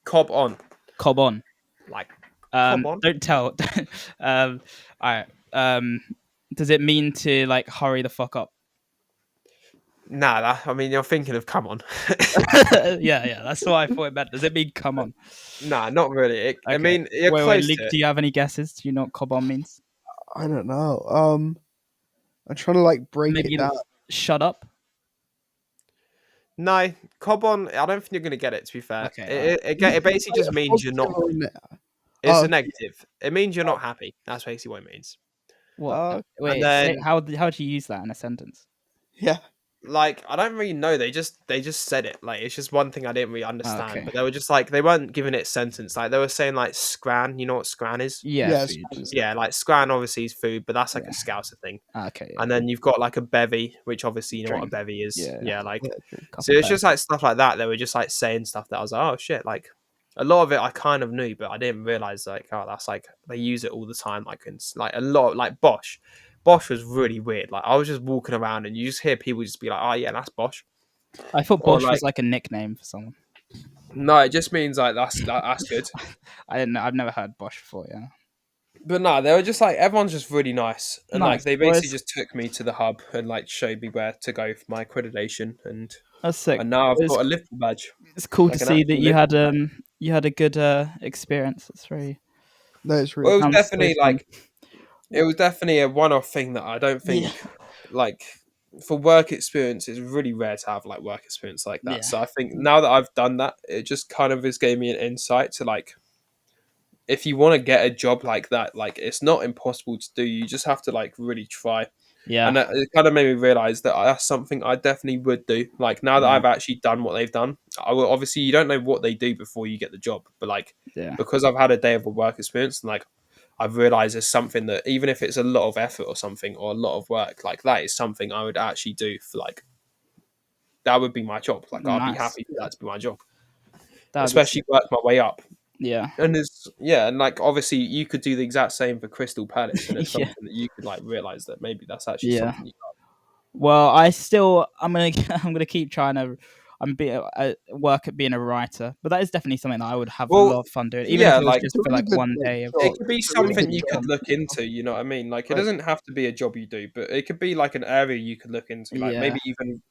Cob on, cob on. like cob on. Don't tell. All right. Does it mean to like hurry the fuck up? Nah, I mean, you're thinking of come on. Yeah, that's what I thought it meant. Does it mean come on? Nah, not really. I Okay. mean, you're Wait, close Luke, to it. do you have any guesses? Do you know what cob on means? I don't know. I'm trying to like break Maybe it down. shut up. No, Cobon, I don't think you're going to get it, to be fair. Okay, It basically just means you're not. It's Oh, a negative. It means you're not happy. That's basically what it means. what? uh, And Wait, then, how do you use that in a sentence? yeah. like, I don't really know. They just said it. Like, it's just one thing I didn't really understand. Okay. But they were just like, they weren't giving it a sentence. Like, they were saying, like, scran. You know what scran is? Yeah, Yes. food. Yeah, like, scran obviously is food, but that's like a Yeah. Scouser thing. Okay. Yeah. And then you've got, like, a bevy, which obviously you know Drink. what a bevy is. Yeah. Yeah, like, Yeah, true. so it's just like stuff like that. They were just like saying stuff that I was like, oh shit, like a lot of it I kind of knew, but I didn't realize like, oh, that's like they use it all the time. Like, like a lot, like Bosch. Bosch was really weird. Like I was just walking around and you just hear people just be like, oh yeah, that's Bosch. I thought Or Bosch like, was like a nickname for someone. no, it just means like that's good. I didn't know. I've never heard Bosch before. Yeah. But no, they were just like everyone's just really nice, and like Nice. they Well, basically it's- just took me to the hub and like showed me where to go for my accreditation, and That's sick. now I've It's, got a Liverpool badge. it's cool like to an see actual that Liverpool you had a good experience. That's very. No, it's Well, really. it was Sounds definitely so fun. like it was definitely a one-off thing that I don't think Yeah. like for work experience it's really rare to have like work experience like that. Yeah. So I think now that I've done that, it just kind of has gave me an insight to like if you want to get a job like that, like it's not impossible to do. You just have to like really try. And Yeah. it kind of made me realize that that's something I definitely would do. Like now that Yeah. I've actually done what they've done, I will obviously you don't know what they do before you get the job, but like Yeah. because I've had a day of work experience and like I've realized there's something that even if it's a lot of effort or something or a lot of work, like that is something I would actually do for like that would be my job. Like I'd be Nice. happy for that to be my job, That would be especially sick. work my way up. Yeah. And there's and like obviously you could do the exact same for Crystal Palace, and it's Yeah. something that you could like realize that maybe that's actually Yeah. something you Well, I'm gonna I'm gonna keep trying to work at being a writer, but that is definitely something that I would have a Well, lot of fun doing, even if yeah, it was like just It's a for really like good one day. job. it could be It's a really something good you job. could look into. You know what I mean? Like it Like- doesn't have to be a job you do, but it could be like an area you could look into. Like Yeah. maybe even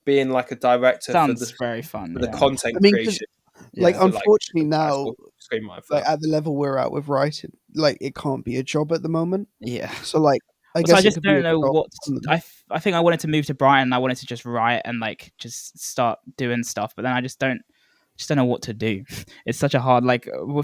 being like a director Sounds very fun. for the Yeah. content I mean, 'cause, creation. like, Yeah. for, like, unfortunately that's now, what screenwriter for like that. at the level we're at with writing, like it can't be a job at the moment. Yeah. So like, I So guess I it just could be don't a know job what on them. I think I wanted to move to Brighton. I wanted to just write and like just start doing stuff, but then I just don't know what to do. It's such a hard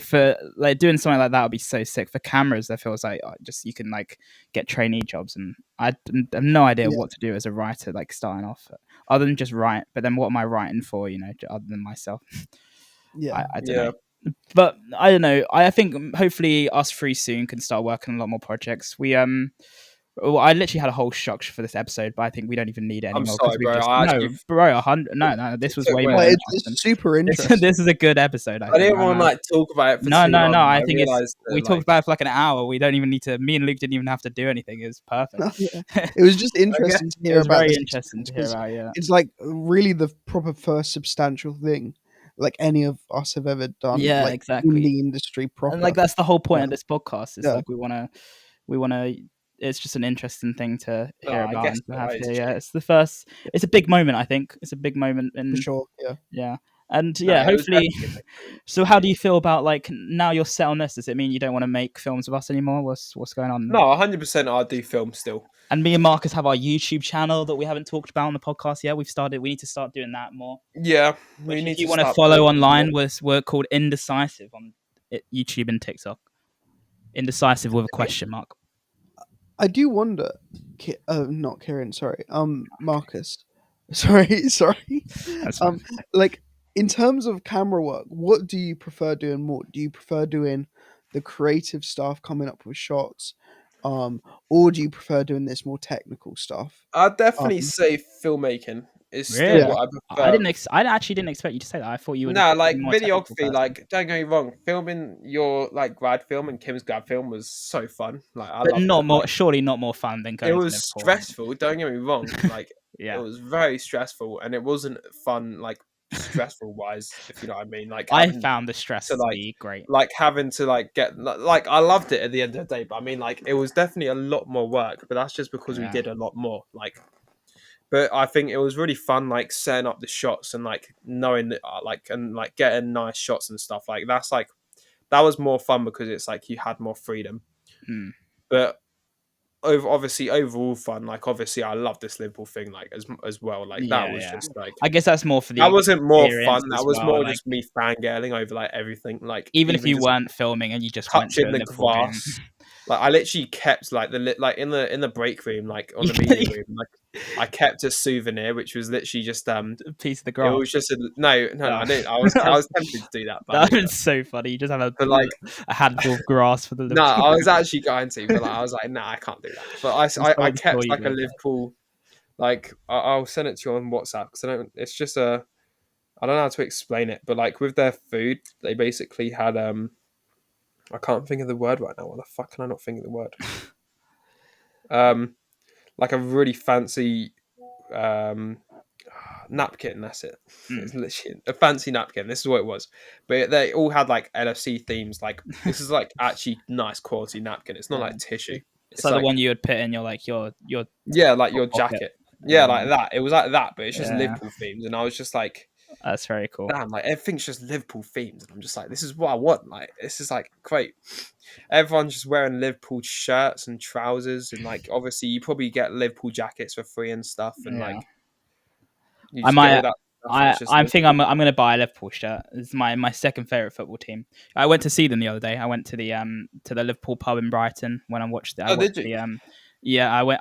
for like doing something like that would be so sick. For cameras, that feels like just you can like get trainee jobs, and I have no idea Yeah. what to do as a writer, like starting off, other than just write. But then what am I writing for? You know, other than myself. Yeah, I don't Yeah. know. But I don't know. I think hopefully us three soon can start working on a lot more projects. Well, I literally had a whole structure for this episode, but I think we don't even need it I'm anymore because sorry, we've bro. just I actually bro 100 no this was took way way more well, interesting. it's super This, interesting. this is a good episode. I I think. didn't want to like talk about it for No, too no, long. no. I but think realized that, we talked like, about it for like an hour. We don't even need to. Me and Luke didn't even have to do anything. It was perfect. Yeah. It was just interesting to It hear was about very this interesting to hear because about. Yeah, it's like really the proper first substantial thing like any of us have ever done. yeah, like in exactly. the industry proper. And like that's the whole point Yeah. of this podcast. Is Yeah. like we want to. It's just an interesting thing to No, hear I about guess and to that have is here. Yeah, true. it's the first. It's a big moment. I think it's a big moment in For sure. Yeah. yeah. And No, yeah, it was hopefully. definitely So, how do you feel about like now you're set on this? Does it mean you don't want to make films with us anymore? What's going on? No, 100%. I do film still. And me and Marcus have our YouTube channel that we haven't talked about on the podcast yet. We need to start doing that more. Yeah, we Which, need if you to want to start follow posting online, more. we're called Indecisive on YouTube and TikTok. Indecisive with a question mark. I do wonder, not Kieran, sorry, Marcus, sorry, That's fine. like in terms of camera work, what do you prefer doing more? Do you prefer doing the creative stuff, coming up with shots, or do you prefer doing this more technical stuff? I'd definitely Um, say filmmaking is still Really? what I I prefer. I actually didn't expect you to say that. I thought you would. No, like be more technical videography, person. like don't get me wrong, filming your like grad film and Kim's grad film was so fun. Like I but loved not it. more. Like, Surely not more fun than going it to was Liverpool. stressful. Don't get me wrong. Like Yeah. it was very stressful, and it wasn't fun. Like stressful wise, if you know what I mean. Like I having found the stress to to like be great. like having to like get like I loved it at the end of the day, but I mean like it was definitely a lot more work. But that's just because we Yeah. did a lot more. Like But I think it was really fun, like setting up the shots and like knowing that, like getting nice shots and stuff. Like that was more fun because it's like you had more freedom. Mm. But obviously overall fun. Like obviously I love this Liverpool thing like as well. Like that Yeah, was yeah. just like I guess that's more for the that wasn't more fun. experience That as was well. more Like, just me fangirling over like everything. Like even if even you just weren't filming and you just went to touching a the Liverpool game, grass. Like I literally kept like like in the break room, like on you the media get room, like I kept a souvenir which was literally just a piece of the it grass. was just no, Oh. I didn't. I was tempted to do that, but I That didn't do was that. so funny. You just have But like a handful of grass for the no, Liverpool. I was actually going to, but like I was like, nah, I can't do that. But I Someone saw kept you like a do Liverpool, like I'll send it to you on WhatsApp because I don't. It's just I don't know how to explain it, but like with their food, they basically had I can't think of the word right now. What the fuck can I not think of the word? Um, like a really fancy um napkin. That's it. Mm. It's literally a fancy napkin. This is what it was. But they all had like LFC themes. Like this is like actually nice quality napkin. It's not Yeah. like tissue. It's It's like the like one you would put in your like your yeah, like top your pocket. jacket. Yeah, Yeah, like that. It was like that, but it's just yeah, Liverpool themed. And I was just like, that's very cool. damn, like everything's just Liverpool themed. And I'm just like, this is what I want. Like this is like great. Everyone's just wearing Liverpool shirts and trousers, and like obviously you probably get Liverpool jackets for free and stuff, and Yeah, like you I just get all might. that stuff, and it's just I think I'm Liverpool. gonna buy a Liverpool shirt. It's my second favorite football team. I went to see them the other day. I went to the Liverpool pub in Brighton when I Oh, watched did you? the yeah, I went.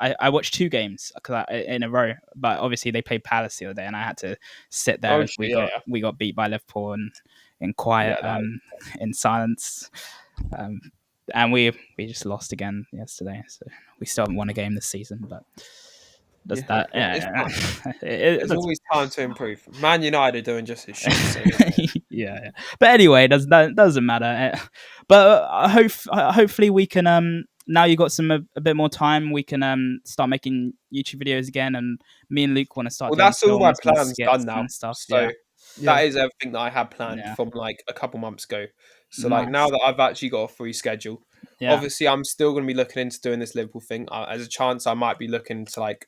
I watched two games in a row, but obviously they played Palace the other day, and I had to sit there Oh as shit, yeah, yeah. we got beat by Liverpool and in quiet Yeah, that in silence. Um, and we just lost again yesterday, so we still haven't won a game this season. But does Yeah. that? well, it's Yeah, fine. it There's does. always time to improve. Man United are doing just as shit. So Yeah, yeah. But anyway, that doesn't matter. But hopefully we can now you got a bit more time. We can start making YouTube videos again, and me and Luke want to start well, doing that's all my films and plans skits done now. and stuff. So Yeah, Yeah. that is everything that I had planned yeah, from like a couple months ago. So like now nice. that I've actually got a free schedule, Yeah. obviously I'm still going to be looking into doing this Liverpool thing. As a chance, I might be looking to like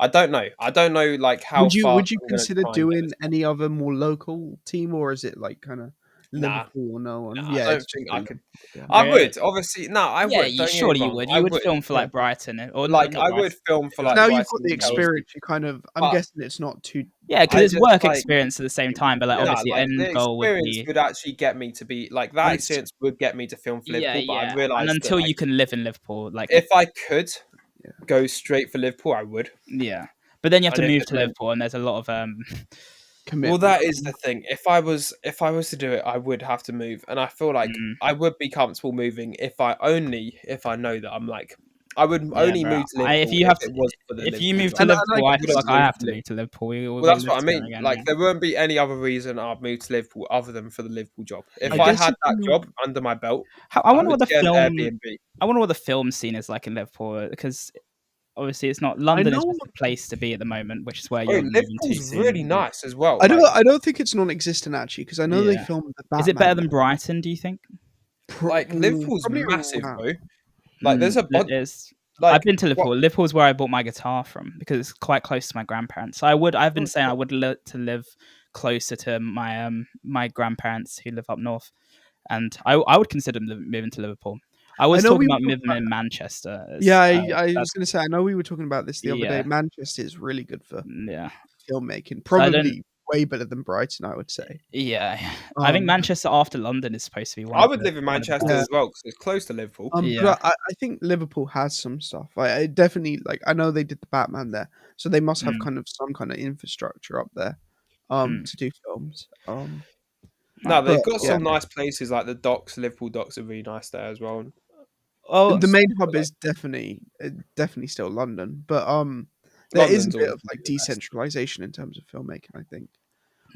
I don't know. I don't know like how Would fast you I'm going to consider try and get doing this. any other more local team, or is it like kind of Nah, Liverpool or no nah, one? I Yeah, don't it's just think I the could. Liverpool. Yeah. I Where? would obviously. No, I Yeah, would. you Don't get me surely you wrong. would. I You would would. film for Yeah. like Brighton or Like not I would Brighton. film for It was like Now you've got Brighton the and Chelsea, experience. You kind of. I'm but guessing it's not too. Yeah, because I it's just work like experience at the same time. But like Yeah. no, obviously, like end the goal would experience be would actually get me to be like that Once. experience would get me to film for yeah, Liverpool, but I yeah. And realised that until like you can live in Liverpool, like if I could Yeah. go straight for Liverpool, I would. yeah. But then you have to And if move it to meant Liverpool, and there's a lot of well, Commitment. that is the thing. If I was to do it, I would have to move, and I feel like mm, I would be comfortable moving if I know that I'm like I would yeah, only bro. move to If Liverpool you if have to, it was for the if you Liverpool move job. to And I Liverpool, I I feel guess wouldn't like I move have to to Liverpool. move to Liverpool. We Well, will that's live what I together mean. again. Like Yeah. there won't be any other reason I'd move to Liverpool other than for the Liverpool job. If I I guess had if that you. job under my belt, I I wonder would what the get an film. Airbnb. I wonder what the film scene is like in Liverpool because obviously it's not I London is know. just the place to be at the moment, which is where Oh, you're moving to Liverpool's really soon. nice as well. I don't. Like I don't think it's non-existent actually, because I know they Yeah. filmed the Is it better Batman than there. Brighton? Do you think? Liverpool's Probably massive, around. bro. Like there's a bunch. Is I've Like been to what? Liverpool. Liverpool's where I bought my guitar from because it's quite close to my grandparents. So I've been Oh, saying I shit. would to live closer to my grandparents who live up north, and I would consider moving to Liverpool. I I was know talking we were about talking living about. in Manchester. Yeah, I was That's going to say. I know we were talking about this the other day. yeah, Manchester is really good for yeah. filmmaking. So I don't. Probably way better than Brighton, I would say. Yeah, I think Um, Manchester after London is supposed to be I would live in one of the Manchester yeah. as best. well because it's close to Liverpool. Yeah. But I think Liverpool has some stuff. I definitely like. I know they did the Batman there, so they must have Mm, kind of some kind of infrastructure up there, mm, to do films. No, nice. they've But got yeah, some nice places like the docks. Liverpool docks are really nice there as well. Oh, the So, main hub but, like is definitely still London, but there is a London's bit of always like the best. decentralization in terms of filmmaking, I think.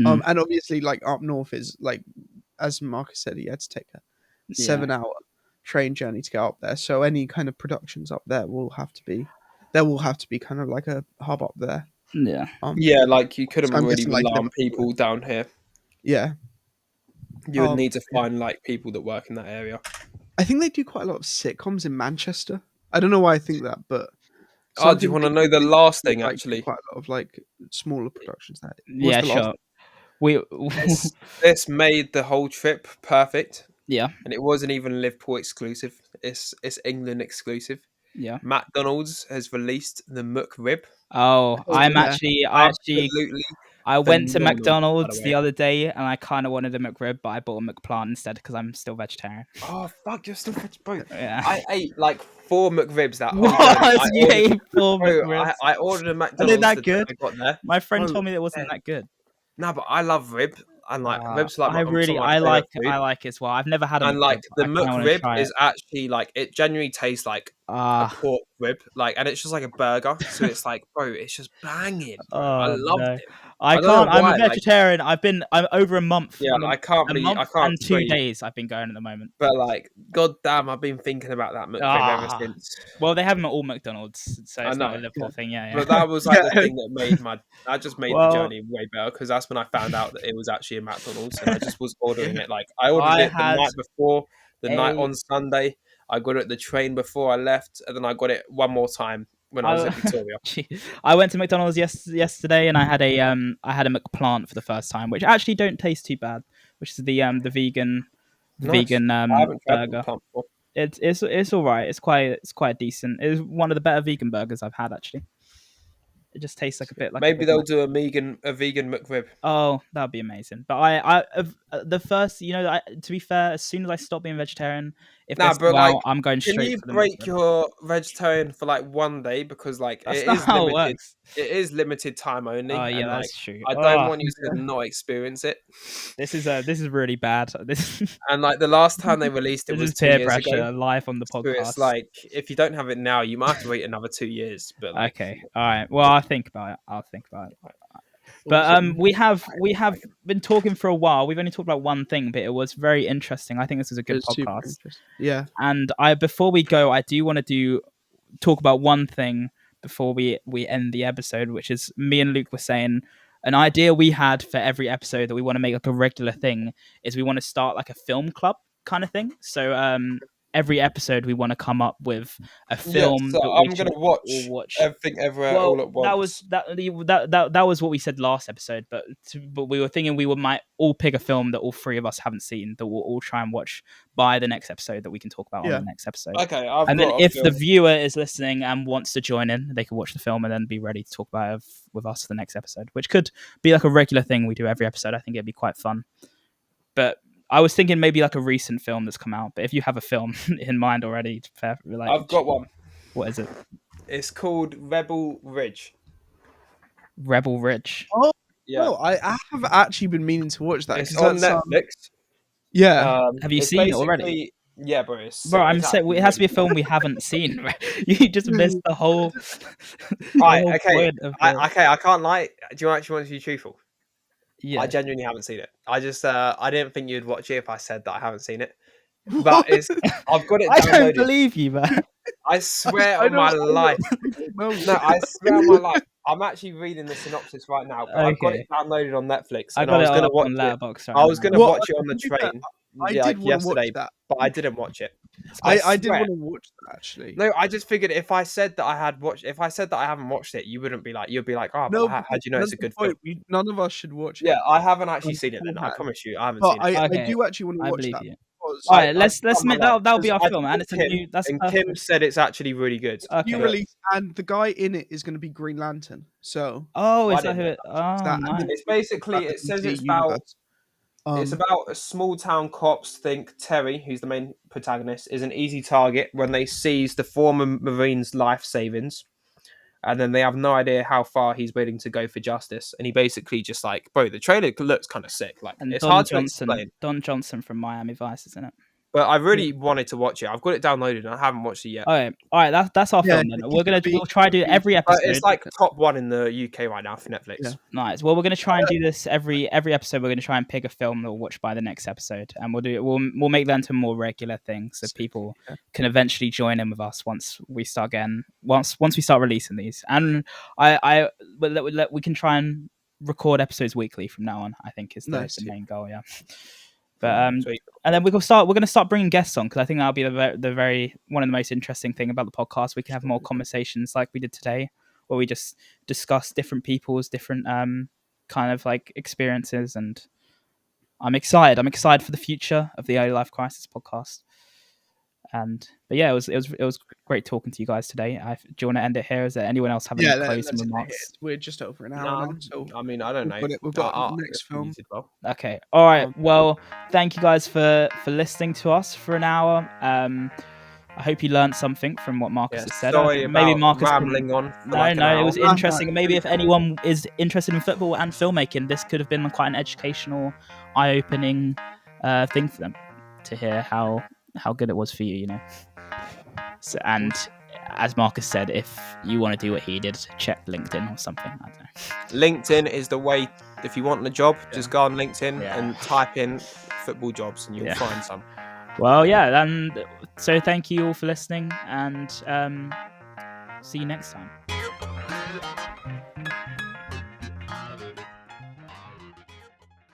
mm, And obviously like up north is like, as Marcus said, he had to take a yeah, 7 hour train journey to get up there. So any kind of productions up there there will have to be kind of like a hub up there. yeah. Yeah, like you So couldn't I'm really guessing like rely on Liverpool. people down here. Yeah. You would need to Yeah. find like people that work in that area. I think they do quite a lot of sitcoms in Manchester. I don't know why I think that, but Oh, do you Something want to they know do the really last with, thing like actually? quite a lot of like smaller productions. That what's Yeah, the last? sure. We This made the whole trip perfect, yeah, and it wasn't even Liverpool exclusive. It's England exclusive. yeah. McDonald's has released the McRib, Oh, which Oh is yeah. absolutely I went to phenomenal. By the McDonald's the way, other day and I kind of wanted a McRib, but I bought a McPlant instead because I'm still vegetarian. oh fuck, you're still rich, bro. Yeah. I ate like 4 McRibs that whole journey. What? You ate four Bro, McRibs? I ordered a Are they McDonald's that the day good? I got there. My friend Bro, told me it wasn't eh, that good. no, but I love rib, and like ribs are like some of my I favorite like food. it as well. I've never had a And like McRib, but the I kind of want to McRib try it. is actually like it genuinely tastes like a Ah, pork rib, like, and it's just like a burger. So it's like, bro, it's just banging, bro. I oh loved no, it. I I don't know can't. I'm a why, like, vegetarian. I'm over a month. yeah, I can't A believe I month can't and two believe, days. I've been going at the moment. but like, god damn, I've been thinking about that McRib ever Ah, since. well, they have them at all McDonald's, so I it's not know, a Liverpool thing. Yeah, but yeah. that was like the Yeah. thing that just made the Well, journey way better because that's when I found out that it was actually a McDonald's, and I just was ordering Yeah. it. Like I ordered I it the had night before, the night a on Sunday. I got it at the train before I left, and then I got it one more time when I was at I, Victoria. Gee, I went to McDonald's yesterday and I had a McPlant for the first time, which actually don't taste too bad. Which is the Nice. vegan I haven't tried burger. McPlant before. It's all right. It's quite decent. It's one of the better vegan burgers I've had actually. It just tastes like a bit like a Maybe Big they'll Mac. do a vegan McRib. Oh, that'd be amazing. But the first, to be fair, as soon as I stop being vegetarian, if they're Nah, but still like, out, I'm going can straight you for the break McRib. your vegetarian for like one day because like That's it not is how it limited. works. It is limited time Oh only, yeah, and like that's true. I don't Oh, want you to Yeah. not experience it. this is really bad. This And like the last time they released it this was is 2 peer years ago. pressure live on the So it's podcast. like if you don't have it now, you might have to wait another 2 years. But like, Okay, all right. Well, I'll think about it. I'll think about it. But Awesome. we have been talking for a while. We've only talked about one thing, but it was very interesting. I think this is a good It's super podcast. interesting. Yeah. And I before we go, I do want to talk about one thing before we end the episode, which is me and Luke were saying an idea we had for every episode that we want to make like a regular thing is we want to start like a film club kind of thing. So every episode we want to come up with a yeah, film so that we I'm should gonna all watch watch. everything everywhere Well, all at that was once. that was what we said last episode, but we were thinking might all pick a film that all three of us haven't seen that we'll all try and watch by the next episode that we can talk about on Yeah. the next episode. Okay, I've And then got a if the film. viewer is listening and wants to join in, they can watch the film and then be ready to talk about it with us for the next episode, which could be like a regular thing we do every episode. I think it'd be quite fun. But I was thinking maybe like a recent film that's come out. But if you have a film in mind already, like, I've got one. what is it? It's called Rebel Ridge. Rebel Ridge. Oh Yeah, no, I have actually been meaning to watch that it's because on that's Netflix. yeah. Have you It's seen it already? basically yeah, bro. It's Bro, I'm it's saying actually it has to be really a film we haven't seen. Right? You just missed the whole, the Right, whole okay. point of the. I can't lie. Do you actually want to be truthful? I Yeah. genuinely haven't seen it. I just I didn't think you'd watch it if I said that I haven't seen it. But it's I've got it I don't downloaded. believe you, man. I swear I on my don't- life. No, No, I swear on my life. I'm actually reading the synopsis right now, but I've got Okay. it downloaded on Netflix, I and got I was it gonna up watch on it. Letterboxd right I was now. gonna Well, watch it on the to be fair, train, I yeah, did like want to watch yesterday, that. but I didn't watch it. I did swear. want to watch that actually. No, I just figured if I said that I had watched, if I said that I haven't watched it, you wouldn't be like, you'd be like, oh, but No, how do you know that's it's a the good film? point. None of us should watch it. Yeah, I haven't actually seen it. Then I beforehand. promise you, I haven't But seen it. I Okay, do actually want to I watch believe that you. because All right, I let's swear on my make life, that'll be 'cause our I film, and told it's a Kim, new. That's and perfect. Kim said it's actually really good. Okay. new release, and the guy in it is going to be Green Lantern. So Oh, I is that didn't who know it? Oh, that nice. It's basically it says DC it's about universe. it's about a small town cops think Terry, who's the main protagonist, is an easy target when they seize the former Marine's life savings. And then they have no idea how far he's willing to go for justice. And he basically just like, bro, the trailer looks kind of sick. Like, And it's hard to explain. Don Johnson from Miami Vice, isn't it? But I really wanted to watch it. I've got it downloaded and I haven't watched it yet. All right. That's our Yeah, film then. he's We'll try to do every But episode. it's like top one in the UK right now for Netflix. Yeah. Nice. Well, we're gonna try and do this every episode. We're gonna try and pick a film that we'll watch by the next episode, and we'll make that into a more regular thing, so people Yeah. can eventually join in with us once we start releasing these. And we can try and record episodes weekly from now on. I think is the Nice. main goal. Yeah. But Sweet. and then we're gonna start bringing guests on, because I think that'll be the very one of the most interesting thing about the podcast. We can have more conversations like we did today, where we just discuss different people's different kind of like experiences, and I'm excited. I'm excited for the future of the Early Life Crisis podcast. But yeah, it was great talking to you guys today. Do you want to end it here? Is there anyone else have any closing remarks? We're just over an hour No, now, so I mean, I don't know. we've got the next film. You did well. Okay. All right. Well, thank you guys for listening to us for an hour. I hope you learned something from what Marcus has said. Sorry Maybe about Marcus rambling on. For like an no, it hour. was interesting. Maybe if anyone is interested in football and filmmaking, this could have been quite an educational, eye-opening thing for them to hear how good it was for you, you know. So, and as Marcus said, if you want to do what he did, check LinkedIn or something. I don't know. LinkedIn is the way. If you want a job, just go on LinkedIn and type in football jobs, and you'll find some. Well, yeah. So thank you all for listening, and see you next time.